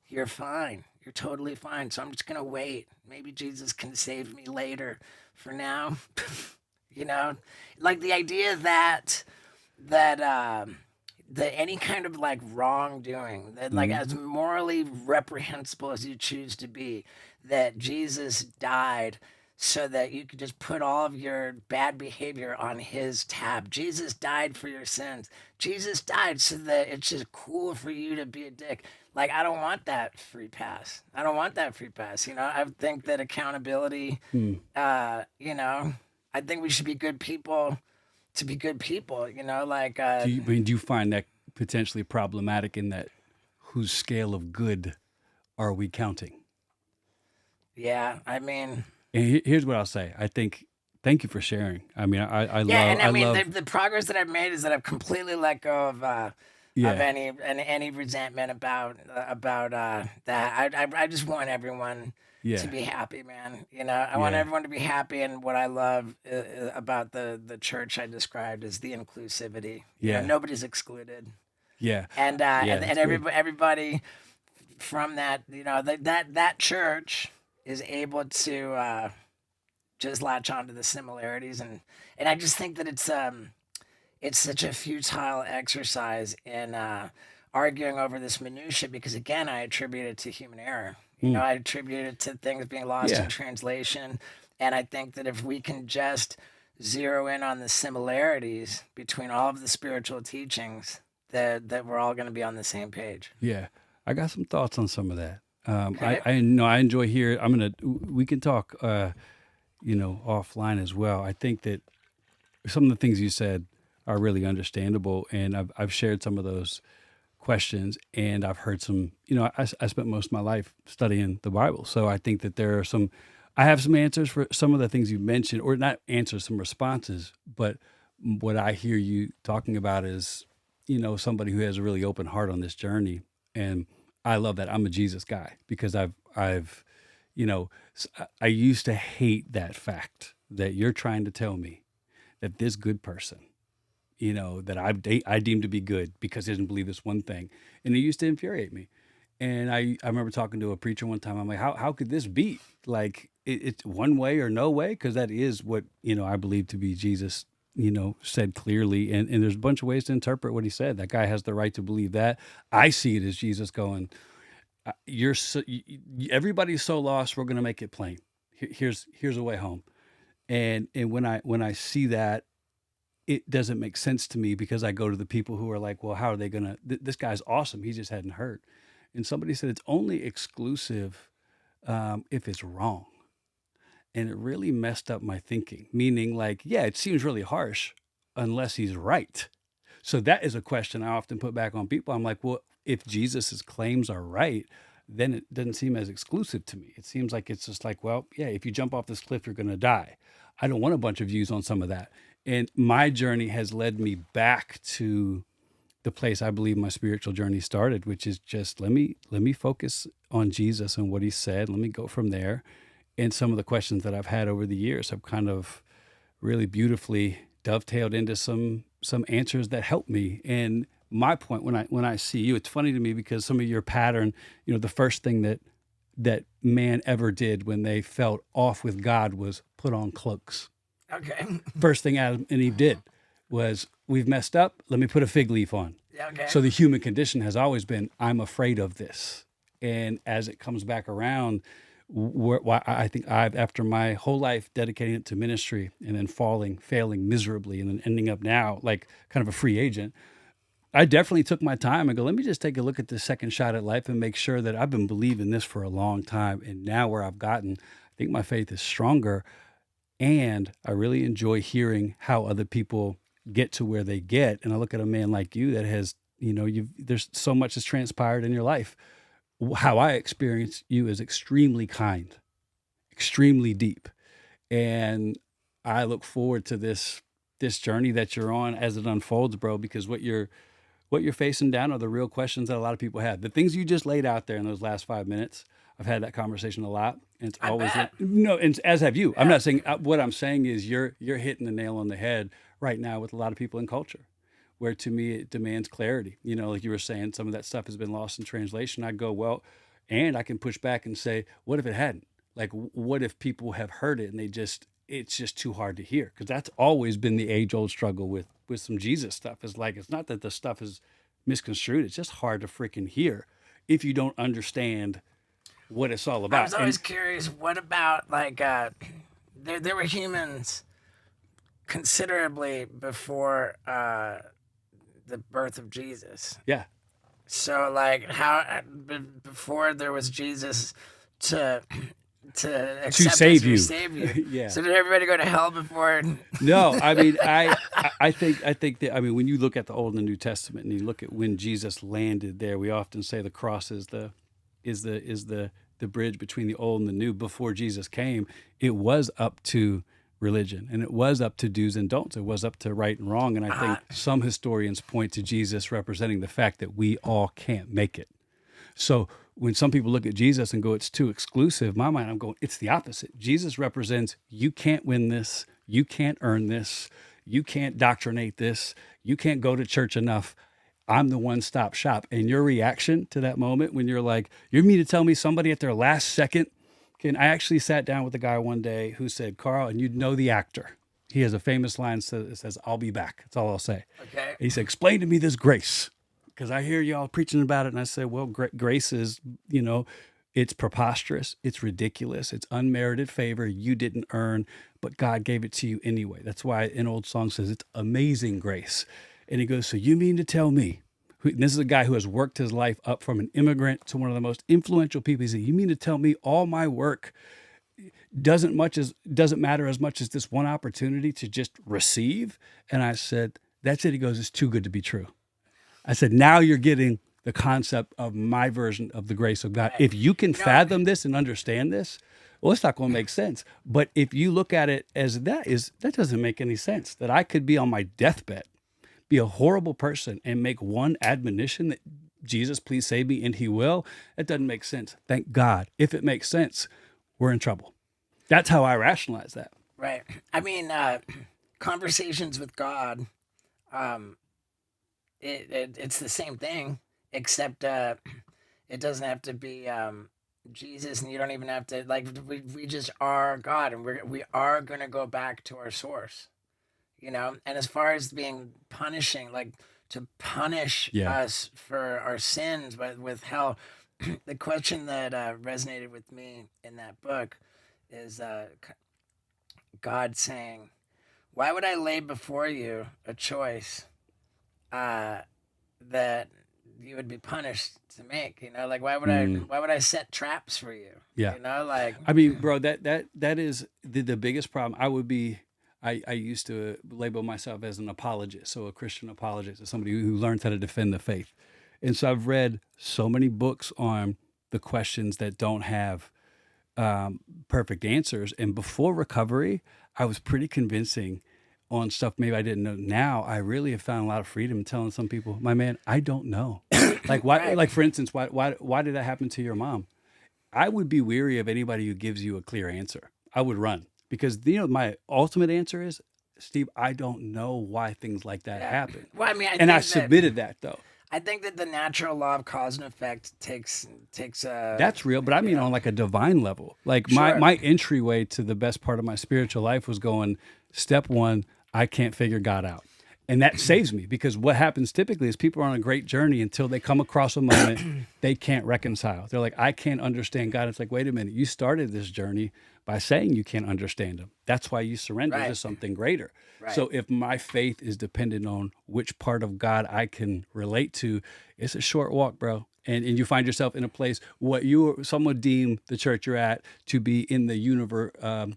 You're fine. You're totally fine. So I'm just going to wait. Maybe Jesus can save me later. For now, you know, like the idea that any kind of like wrongdoing, that like as morally reprehensible as you choose to be, that Jesus died so that you could just put all of your bad behavior on his tab. Jesus died for your sins. Jesus died so that it's just cool for you to be a dick. Like, I don't want that free pass. I don't want that free pass. You know, I think that accountability, you know, I think we should be good people to be good people, you know, like, Do you find that potentially problematic in that whose scale of good are we counting? yeah, I mean, And here's what I'll say. I think, thank you for sharing. I mean, I yeah, love, and I mean, love, the progress that I've made is that I've completely let go of yeah, any resentment about that. I just want everyone to yeah, be happy, man. You know, I want yeah, everyone to be happy, and what I love about the church I described is the inclusivity. You know, yeah, nobody's excluded, yeah, and yeah, and that's good. everybody from that, you know, that church is able to just latch onto the similarities, and I just think that it's such a futile exercise in arguing over this minutia because again I attribute it to human error. You know, Mm, I attribute it to things being lost in yeah, translation, and I think that if we can just zero in on the similarities between all of the spiritual teachings, that we're all going to be on the same page. yeah. I got some thoughts on some of that. Okay. I know I enjoy here. We can talk, offline as well. I think that some of the things you said are really understandable, and I've shared some of those questions, and I've heard some. I spent most of my life studying the Bible, so I think that there are some. I have some answers for some of the things you mentioned, or not answers, some responses. But what I hear you talking about is, somebody who has a really open heart on this journey, and I love that. I'm a Jesus guy because I've, I used to hate that fact that you're trying to tell me that this good person, that I deem to be good because he doesn't believe this one thing. And it used to infuriate me. And I remember talking to a preacher one time. I'm like, how could this be? Like, it's one way or no way? Because that is what, I believe to be Jesus, said clearly. And there's a bunch of ways to interpret what he said. That guy has the right to believe that. I see it as Jesus going, everybody's so lost, we're going to make it plain. Here's a way home. And when I see that, it doesn't make sense to me because I go to the people who are like, well, how are they gonna? This guy's awesome. He just hadn't heard. And somebody said it's only exclusive if it's wrong, and it really messed up my thinking. Meaning, like, yeah, it seems really harsh unless he's right. So that is a question I often put back on people. I'm like, well, if Jesus's claims are right, then it doesn't seem as exclusive to me. It seems like it's just like, well, yeah, if you jump off this cliff, you're going to die. I don't want a bunch of views on some of that. And my journey has led me back to the place I believe my spiritual journey started, which is just let me focus on Jesus and what he said. Let me go from there. And some of the questions that I've had over the years have kind of really beautifully dovetailed into some answers that help me. And my point when I see you, it's funny to me because some of your pattern, the first thing that man ever did when they felt off with God was put on cloaks. Okay. First thing Adam and Eve did was, we've messed up, let me put a fig leaf on. Yeah, okay. So the human condition has always been, I'm afraid of this. And as it comes back around, I think after my whole life dedicating it to ministry and then failing miserably, and then ending up now like kind of a free agent, I definitely took my time and go, let me just take a look at this second shot at life and make sure that I've been believing this for a long time. And now where I've gotten, I think my faith is stronger. And I really enjoy hearing how other people get to where they get. And I look at a man like you that has, there's so much that's transpired in your life. How I experience you is extremely kind, extremely deep. And I look forward to this journey that you're on as it unfolds, bro, because what you're facing down are the real questions that a lot of people have. The things you just laid out there in those last 5 minutes, I've had that conversation a lot, and it's always no, and as have you. Yeah. I'm not saying what I'm saying is you're hitting the nail on the head right now with a lot of people in culture, where to me it demands clarity. Like you were saying, some of that stuff has been lost in translation. I go, well, And I can push back and say, what if it hadn't? Like, what if people have heard it and it's just too hard to hear? Because that's always been the age old struggle with some Jesus stuff. Is like, it's not that the stuff is misconstrued. It's just hard to freaking hear if you don't understand what it's all about. I was always curious, what about like there were humans considerably before the birth of Jesus. Yeah. So like how before there was Jesus to accept save us or you. save you. Yeah. So did everybody go to hell before? No, I mean, I think that, I mean, when you look at the Old and the New Testament and you look at when Jesus landed there, we often say the cross is the bridge between the old and the new. Before Jesus came, it was up to religion and it was up to do's and don'ts. It was up to right and wrong. And I think some historians point to Jesus representing the fact that we all can't make it. So when some people look at Jesus and go, it's too exclusive, in my mind, I'm going, it's the opposite. Jesus represents, you can't win this. You can't earn this. You can't doctrinate this. You can't go to church enough. I'm the one-stop shop. And your reaction to that moment when you're like, you mean to tell me somebody at their last second I actually sat down with a guy one day who said, Carl, and you know the actor. He has a famous line that says, I'll be back. That's all I'll say. Okay. He said, explain to me this grace. Because I hear y'all preaching about it. And I said, well, grace is, it's preposterous. It's ridiculous. It's unmerited favor you didn't earn, but God gave it to you anyway. That's why an old song says it's amazing grace. And he goes, so you mean to tell me, this is a guy who has worked his life up from an immigrant to one of the most influential people. He said, you mean to tell me all my work doesn't matter as much as this one opportunity to just receive? And I said, that's it. He goes, it's too good to be true. I said, now you're getting the concept of my version of the grace of God. If you can fathom this and understand this, well, it's not going to make sense. But if you look at it as that doesn't make any sense. That I could be on my deathbed, be a horrible person, and make one admonition that Jesus, please save me, and he will. That doesn't make sense. Thank God. If it makes sense, we're in trouble. That's how I rationalize that. Right. I mean, conversations with God, it's the same thing, except it doesn't have to be Jesus, and you don't even have to, like, we just are God, and we are going to go back to our source, and as far as being punishing, like to punish us for our sins, but with hell, the question that resonated with me in that book is God saying, why would I lay before you a choice that you would be punished to make? Like, why would I set traps for you? Yeah. I mean, bro, that is the biggest problem. I used to label myself as an apologist, so a Christian apologist, as somebody who learns how to defend the faith. And so I've read so many books on the questions that don't have perfect answers. And before recovery, I was pretty convincing on stuff maybe I didn't know. Now I really have found a lot of freedom in telling some people, my man, I don't know. Like why? Right. Like for instance, why did that happen to your mom? I would be weary of anybody who gives you a clear answer. I would run. Because my ultimate answer is, Steve, I don't know why things like that happen. Well, I mean, I submitted that though. I think that the natural law of cause and effect takes. That's real, but I mean on like a divine level. Like my entryway to the best part of my spiritual life was going, step one, I can't figure God out. And that saves me, because what happens typically is people are on a great journey until they come across a moment they can't reconcile. They're like, I can't understand God. It's like, wait a minute, you started this journey by saying you can't understand him. That's why you surrender to something greater. Right. So if my faith is dependent on which part of God I can relate to, it's a short walk, bro. And you find yourself in a place some would deem the church you're at to be in the Universalism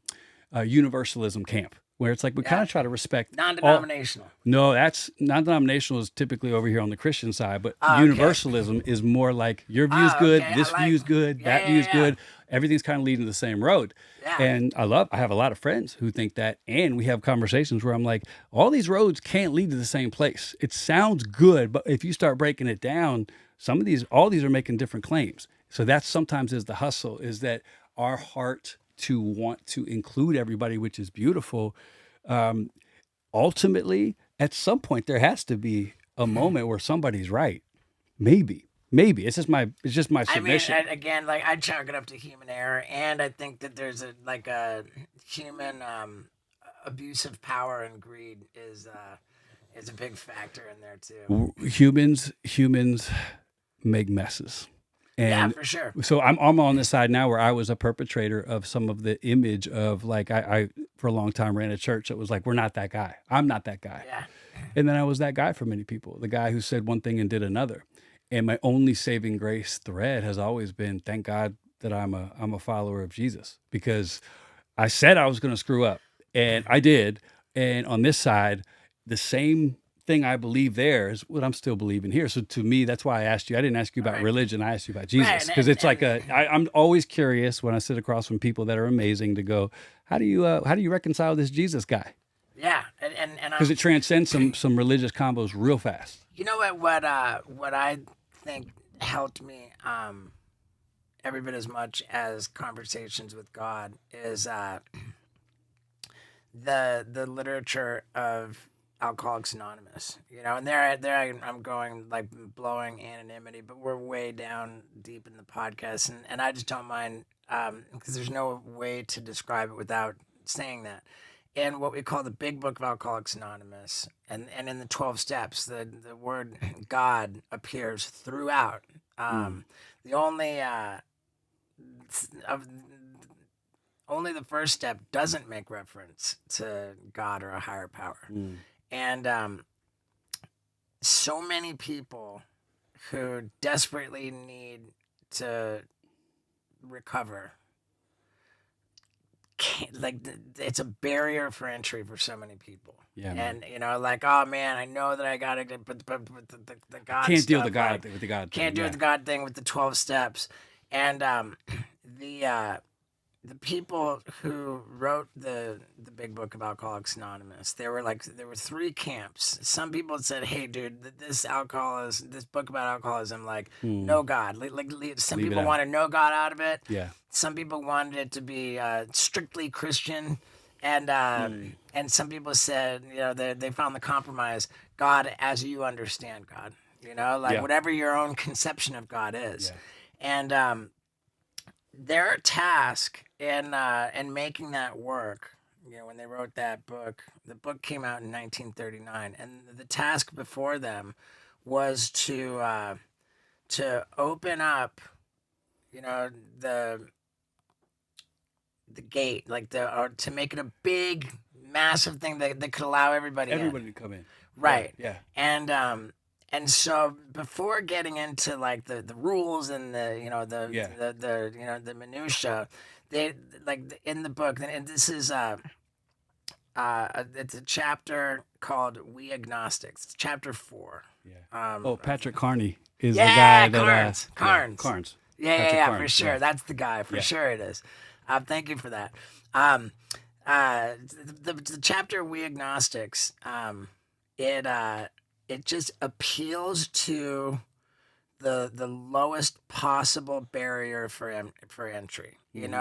camp, where it's like we kind of try to respect non-denominational. No, that's non-denominational is typically over here on the Christian side, but Universalism is more like your view is good, this view is good, that view is good. Everything's kind of leading to the same road. Yeah. And I have a lot of friends who think that, and we have conversations where I'm like, all these roads can't lead to the same place. It sounds good, but if you start breaking it down, all these are making different claims. So that's sometimes is the hustle, is that our heart to want to include everybody, which is beautiful. Ultimately, at some point, there has to be a moment where somebody's right. Maybe. Maybe it's just my I mean, submission. again, like I chalk it up to human error, and I think that there's a human abuse of power and greed is a big factor in there too. Humans make messes. Yeah, And for sure. so I'm on this side now where I was a perpetrator of some of the image of like I for a long time ran a church that was like, we're not that guy. I'm not that guy. Yeah. And then I was that guy for many people, the guy who said one thing and did another. And my only saving grace thread has always been, thank God that I'm a follower of Jesus, because I said I was going to screw up and I did. And on this side, the same thing I believe there is what I'm still believing here. So to me, that's why I asked you. I didn't ask you about Right. religion. I asked you about Jesus, Right, because it's like I'm always curious when I sit across from people that are amazing to go, how do you reconcile this Jesus guy? Yeah, and Because it transcends some religious combos real fast. you know what I think helped me every bit as much as conversations with God is the literature of Alcoholics Anonymous, and I'm going like blowing anonymity, but we're way down deep in the podcast, and I just don't mind because there's no way to describe it without saying that. And what we call the Big Book of Alcoholics Anonymous, and in the 12 steps, the word God appears throughout. The only the first step doesn't make reference to God or a higher power. And so many people who desperately need to recover can't, like, it's a barrier for entry for so many people. Yeah, man. And like, oh man, I know that I gotta get, but the God Can't deal stuff, with the God like, thing with the God thing. can't do yeah. with the God thing with the 12 steps. And the people who wrote the Big Book of Alcoholics Anonymous, there were three camps. Some people said, "Hey, dude, this book about alcoholism, like, no God." Some Leave it people out. wanted no God out of it. Yeah. Some people wanted it to be strictly Christian, and some people said, they found the compromise: God as you understand God. Yeah. Whatever your own conception of God is, Yeah. and their task in making that work, when they wrote that book, the book came out in 1939, and the task before them was to open up, the gate, or to make it a big, massive thing that could allow everybody in. Everybody to come in. Right. Yeah. And so before getting into like the rules and the minutia, they in the book, and this is it's a chapter called We Agnostics. It's chapter 4. Yeah. Patrick Carney is the Yeah, guy that Carnes. Carnes. Yeah, Patrick for Carnes, sure. yeah. That's the guy. For Yeah. sure it is. Thank you for that. The chapter We Agnostics, it just appeals to the lowest possible barrier for entry. And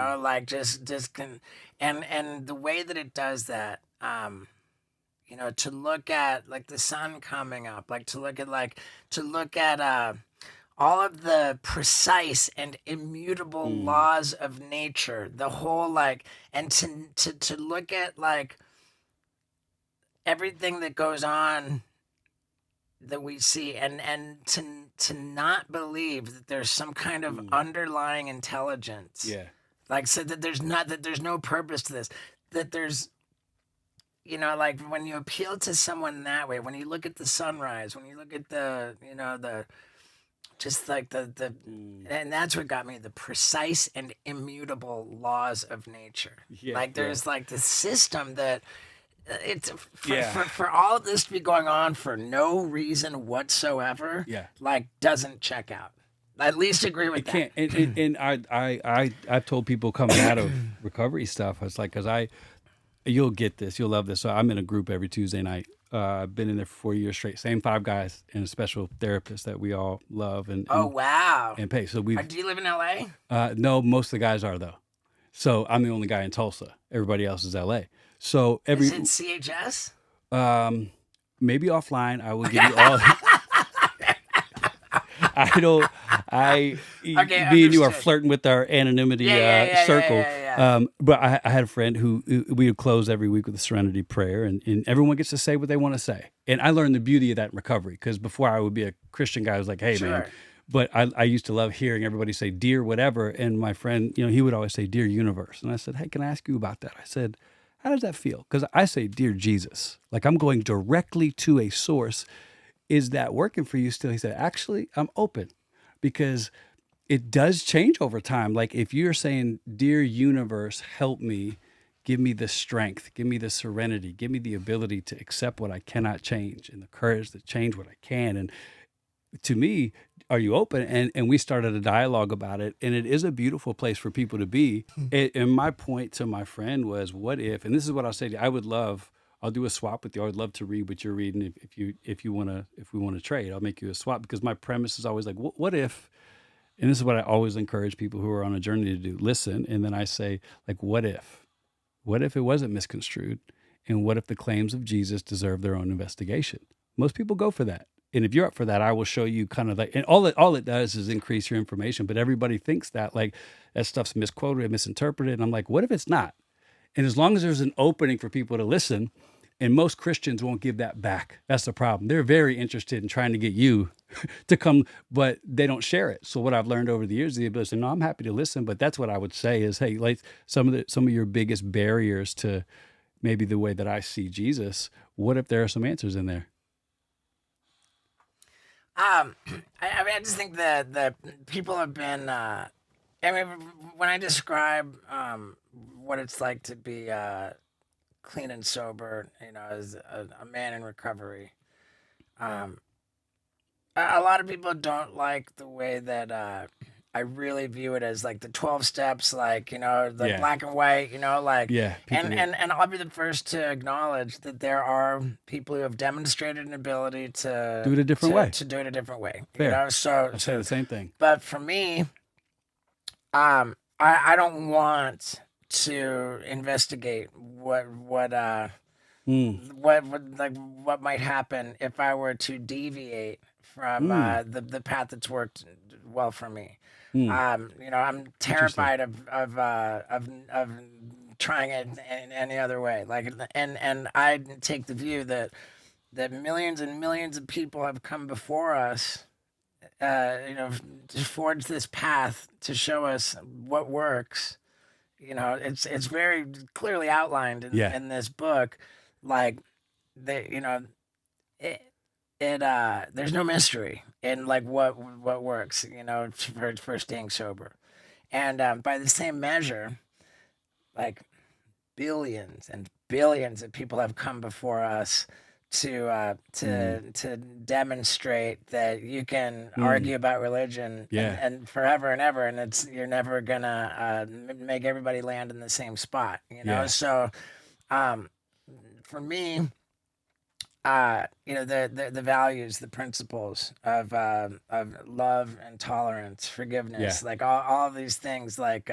the way that it does that, to look at like the sun coming up, to look at all of the precise and immutable laws of nature, the whole and to look at everything that goes on that we see, and to not believe that there's some kind of underlying intelligence. Yeah. So that there's no purpose to this, that there's, when you appeal to someone that way, when you look at the sunrise, when you look at the and that's what got me, the precise and immutable laws of nature. Yeah, There's the system that it's Yeah. for all of this to be going on for no reason whatsoever. Yeah. Doesn't check out. I at least agree with that. Can't. And I've told people coming out of recovery stuff, it's like, you'll get this, you'll love this. So I'm in a group every Tuesday night. I've been in there for 4 years straight. Same 5 guys and a special therapist that we all love and Wow. and pay. So Do you live in LA? no, most of the guys are though. So I'm the only guy in Tulsa. Everybody else is LA. So Is it CHS? maybe offline I will give you all I don't. I Okay, Me and you are understood. flirting with our anonymity Yeah. circle. Yeah. But I had a friend who we would close every week with a serenity prayer, and everyone gets to say what they want to say. And I learned the beauty of that in recovery, because before I would be a Christian guy, I was like, hey man. Sure. But I used to love hearing everybody say dear whatever, and my friend, he would always say dear universe, and I said, hey, can I ask you about that? I said, how does that feel? Because I say dear Jesus, like I'm going directly to a source. Is that working for you still? He said, actually, I'm open, because it does change over time. Like if you're saying, dear universe, help me, give me the strength, give me the serenity, give me the ability to accept what I cannot change and the courage to change what I can. And to me, are you open? And we started a dialogue about it. And it is a beautiful place for people to be. And my point to my friend was, what if, and this is what I'll say to you, I'll do a swap with you. I would love to read what you're reading. If we want to trade, I'll make you a swap, because my premise is always like, what if, and this is what I always encourage people who are on a journey to do, listen. And then I say, like, what if it wasn't misconstrued? And what if the claims of Jesus deserve their own investigation? Most people go for that. And if you're up for that, I will show you kind of like, and all it does is increase your information. But everybody thinks that like that stuff's misquoted and misinterpreted. And I'm like, what if it's not? And as long as there's an opening for people to listen, and most Christians won't give that back. That's the problem. They're very interested in trying to get you to come, but they don't share it. So what I've learned over the years is the ability to say, no, I'm happy to listen. But that's what I would say is, hey, like some of your biggest barriers to maybe the way that I see Jesus, what if there are some answers in there? I just think that the people have been. I mean, when I describe what it's like to be clean and sober, as a man in recovery, um, a lot of people don't like the way that I really view it as like the 12 steps, like, like Yeah. black and white, like, Yeah. and I'll be the first to acknowledge that there are people who have demonstrated an ability to Do it a different way. to do it a different way, Fair. so I say the same thing. but for me, I don't want to investigate what might happen if I were to deviate from the path that's worked well for me. I'm terrified of trying it in any other way. Like, and I take the view that millions and millions of people have come before us, to forge this path to show us what works. It's very clearly outlined in this book. Like, it, there's no mystery in like what works, for staying sober. And by the same measure, like billions and billions of people have come before us to demonstrate that you can argue about religion and forever and ever, and you're never gonna make everybody land in the same spot. So for me, the values, the principles of love and tolerance, forgiveness, like all of these things, like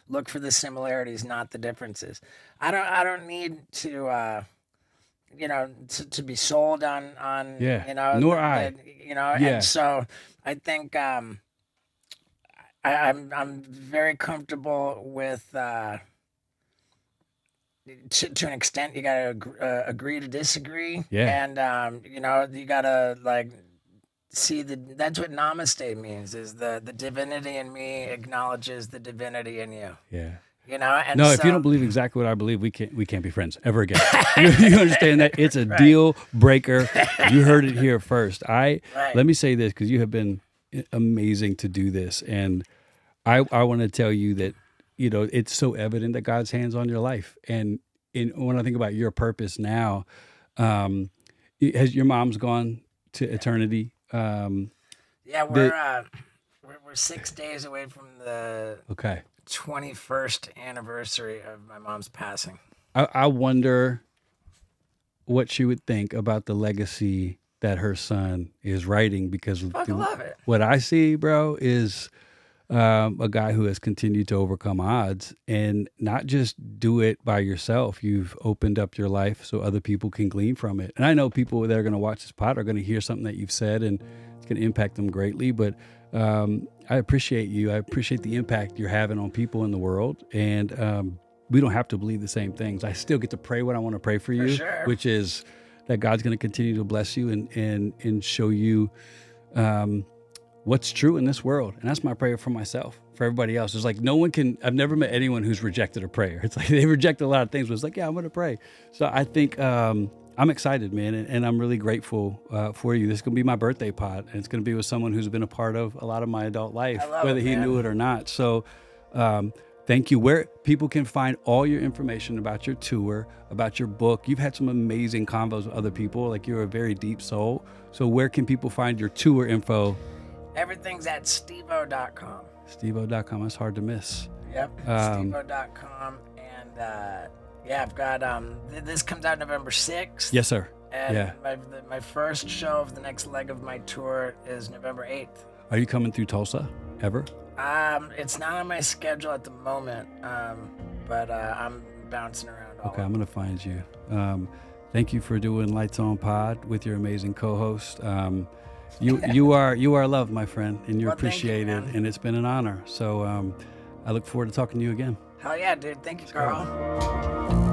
look for the similarities, not the differences. I don't need to to be sold on Nor I. And so I think I'm very comfortable with to an extent. You gotta agree to disagree, and you gotta like see that's what namaste means, is the divinity in me acknowledges the divinity in you. And no, if you don't believe exactly what I believe, we can't be friends ever again. You understand that? It's a deal breaker. You heard it here first. Let me say this, because you have been amazing to do this, and I want to tell you that it's so evident that God's hand's on your life, and when I think about your purpose now, has your mom's gone to eternity? Yeah, we're 6 days away from the 21st anniversary of my mom's passing. I wonder what she would think about the legacy that her son is writing, because I love it. What I see, bro, is a guy who has continued to overcome odds, and not just do it by yourself. You've opened up your life so other people can glean from it. And I know people that are going to watch this pod are going to hear something that you've said, and it's going to impact them greatly. But I appreciate you. I appreciate the impact you're having on people in the world. And we don't have to believe the same things. I still get to pray what I want to pray for you, sure. which is that God's going to continue to bless you and show you what's true in this world. And that's my prayer for myself, for everybody else. It's like I've never met anyone who's rejected a prayer. It's like they reject a lot of things, but it's like, yeah, I'm going to pray. So I think I'm excited, man. And I'm really grateful for you. This is going to be my birthday pod. And it's going to be with someone who's been a part of a lot of my adult life, whether he knew it or not. So thank you. Where people can find all your information about your tour, about your book. You've had some amazing convos with other people. Like, you're a very deep soul. So where can people find your tour info? Everything's at stevo.com. Stevo.com. That's hard to miss. Yep. Stevo.com. And I've got this comes out November 6th. Yes, sir. And Yeah. my first show of the next leg of my tour is November 8th. Are you coming through Tulsa ever? It's not on my schedule at the moment, but I'm bouncing around all Okay, over. I'm going to find you. Thank you for doing Lights On Pod with your amazing co-host. You are loved, my friend, and you're Well, thank you, appreciated, man. and it's been an honor. So I look forward to talking to you again. Hell yeah, dude. Thank you, Carl.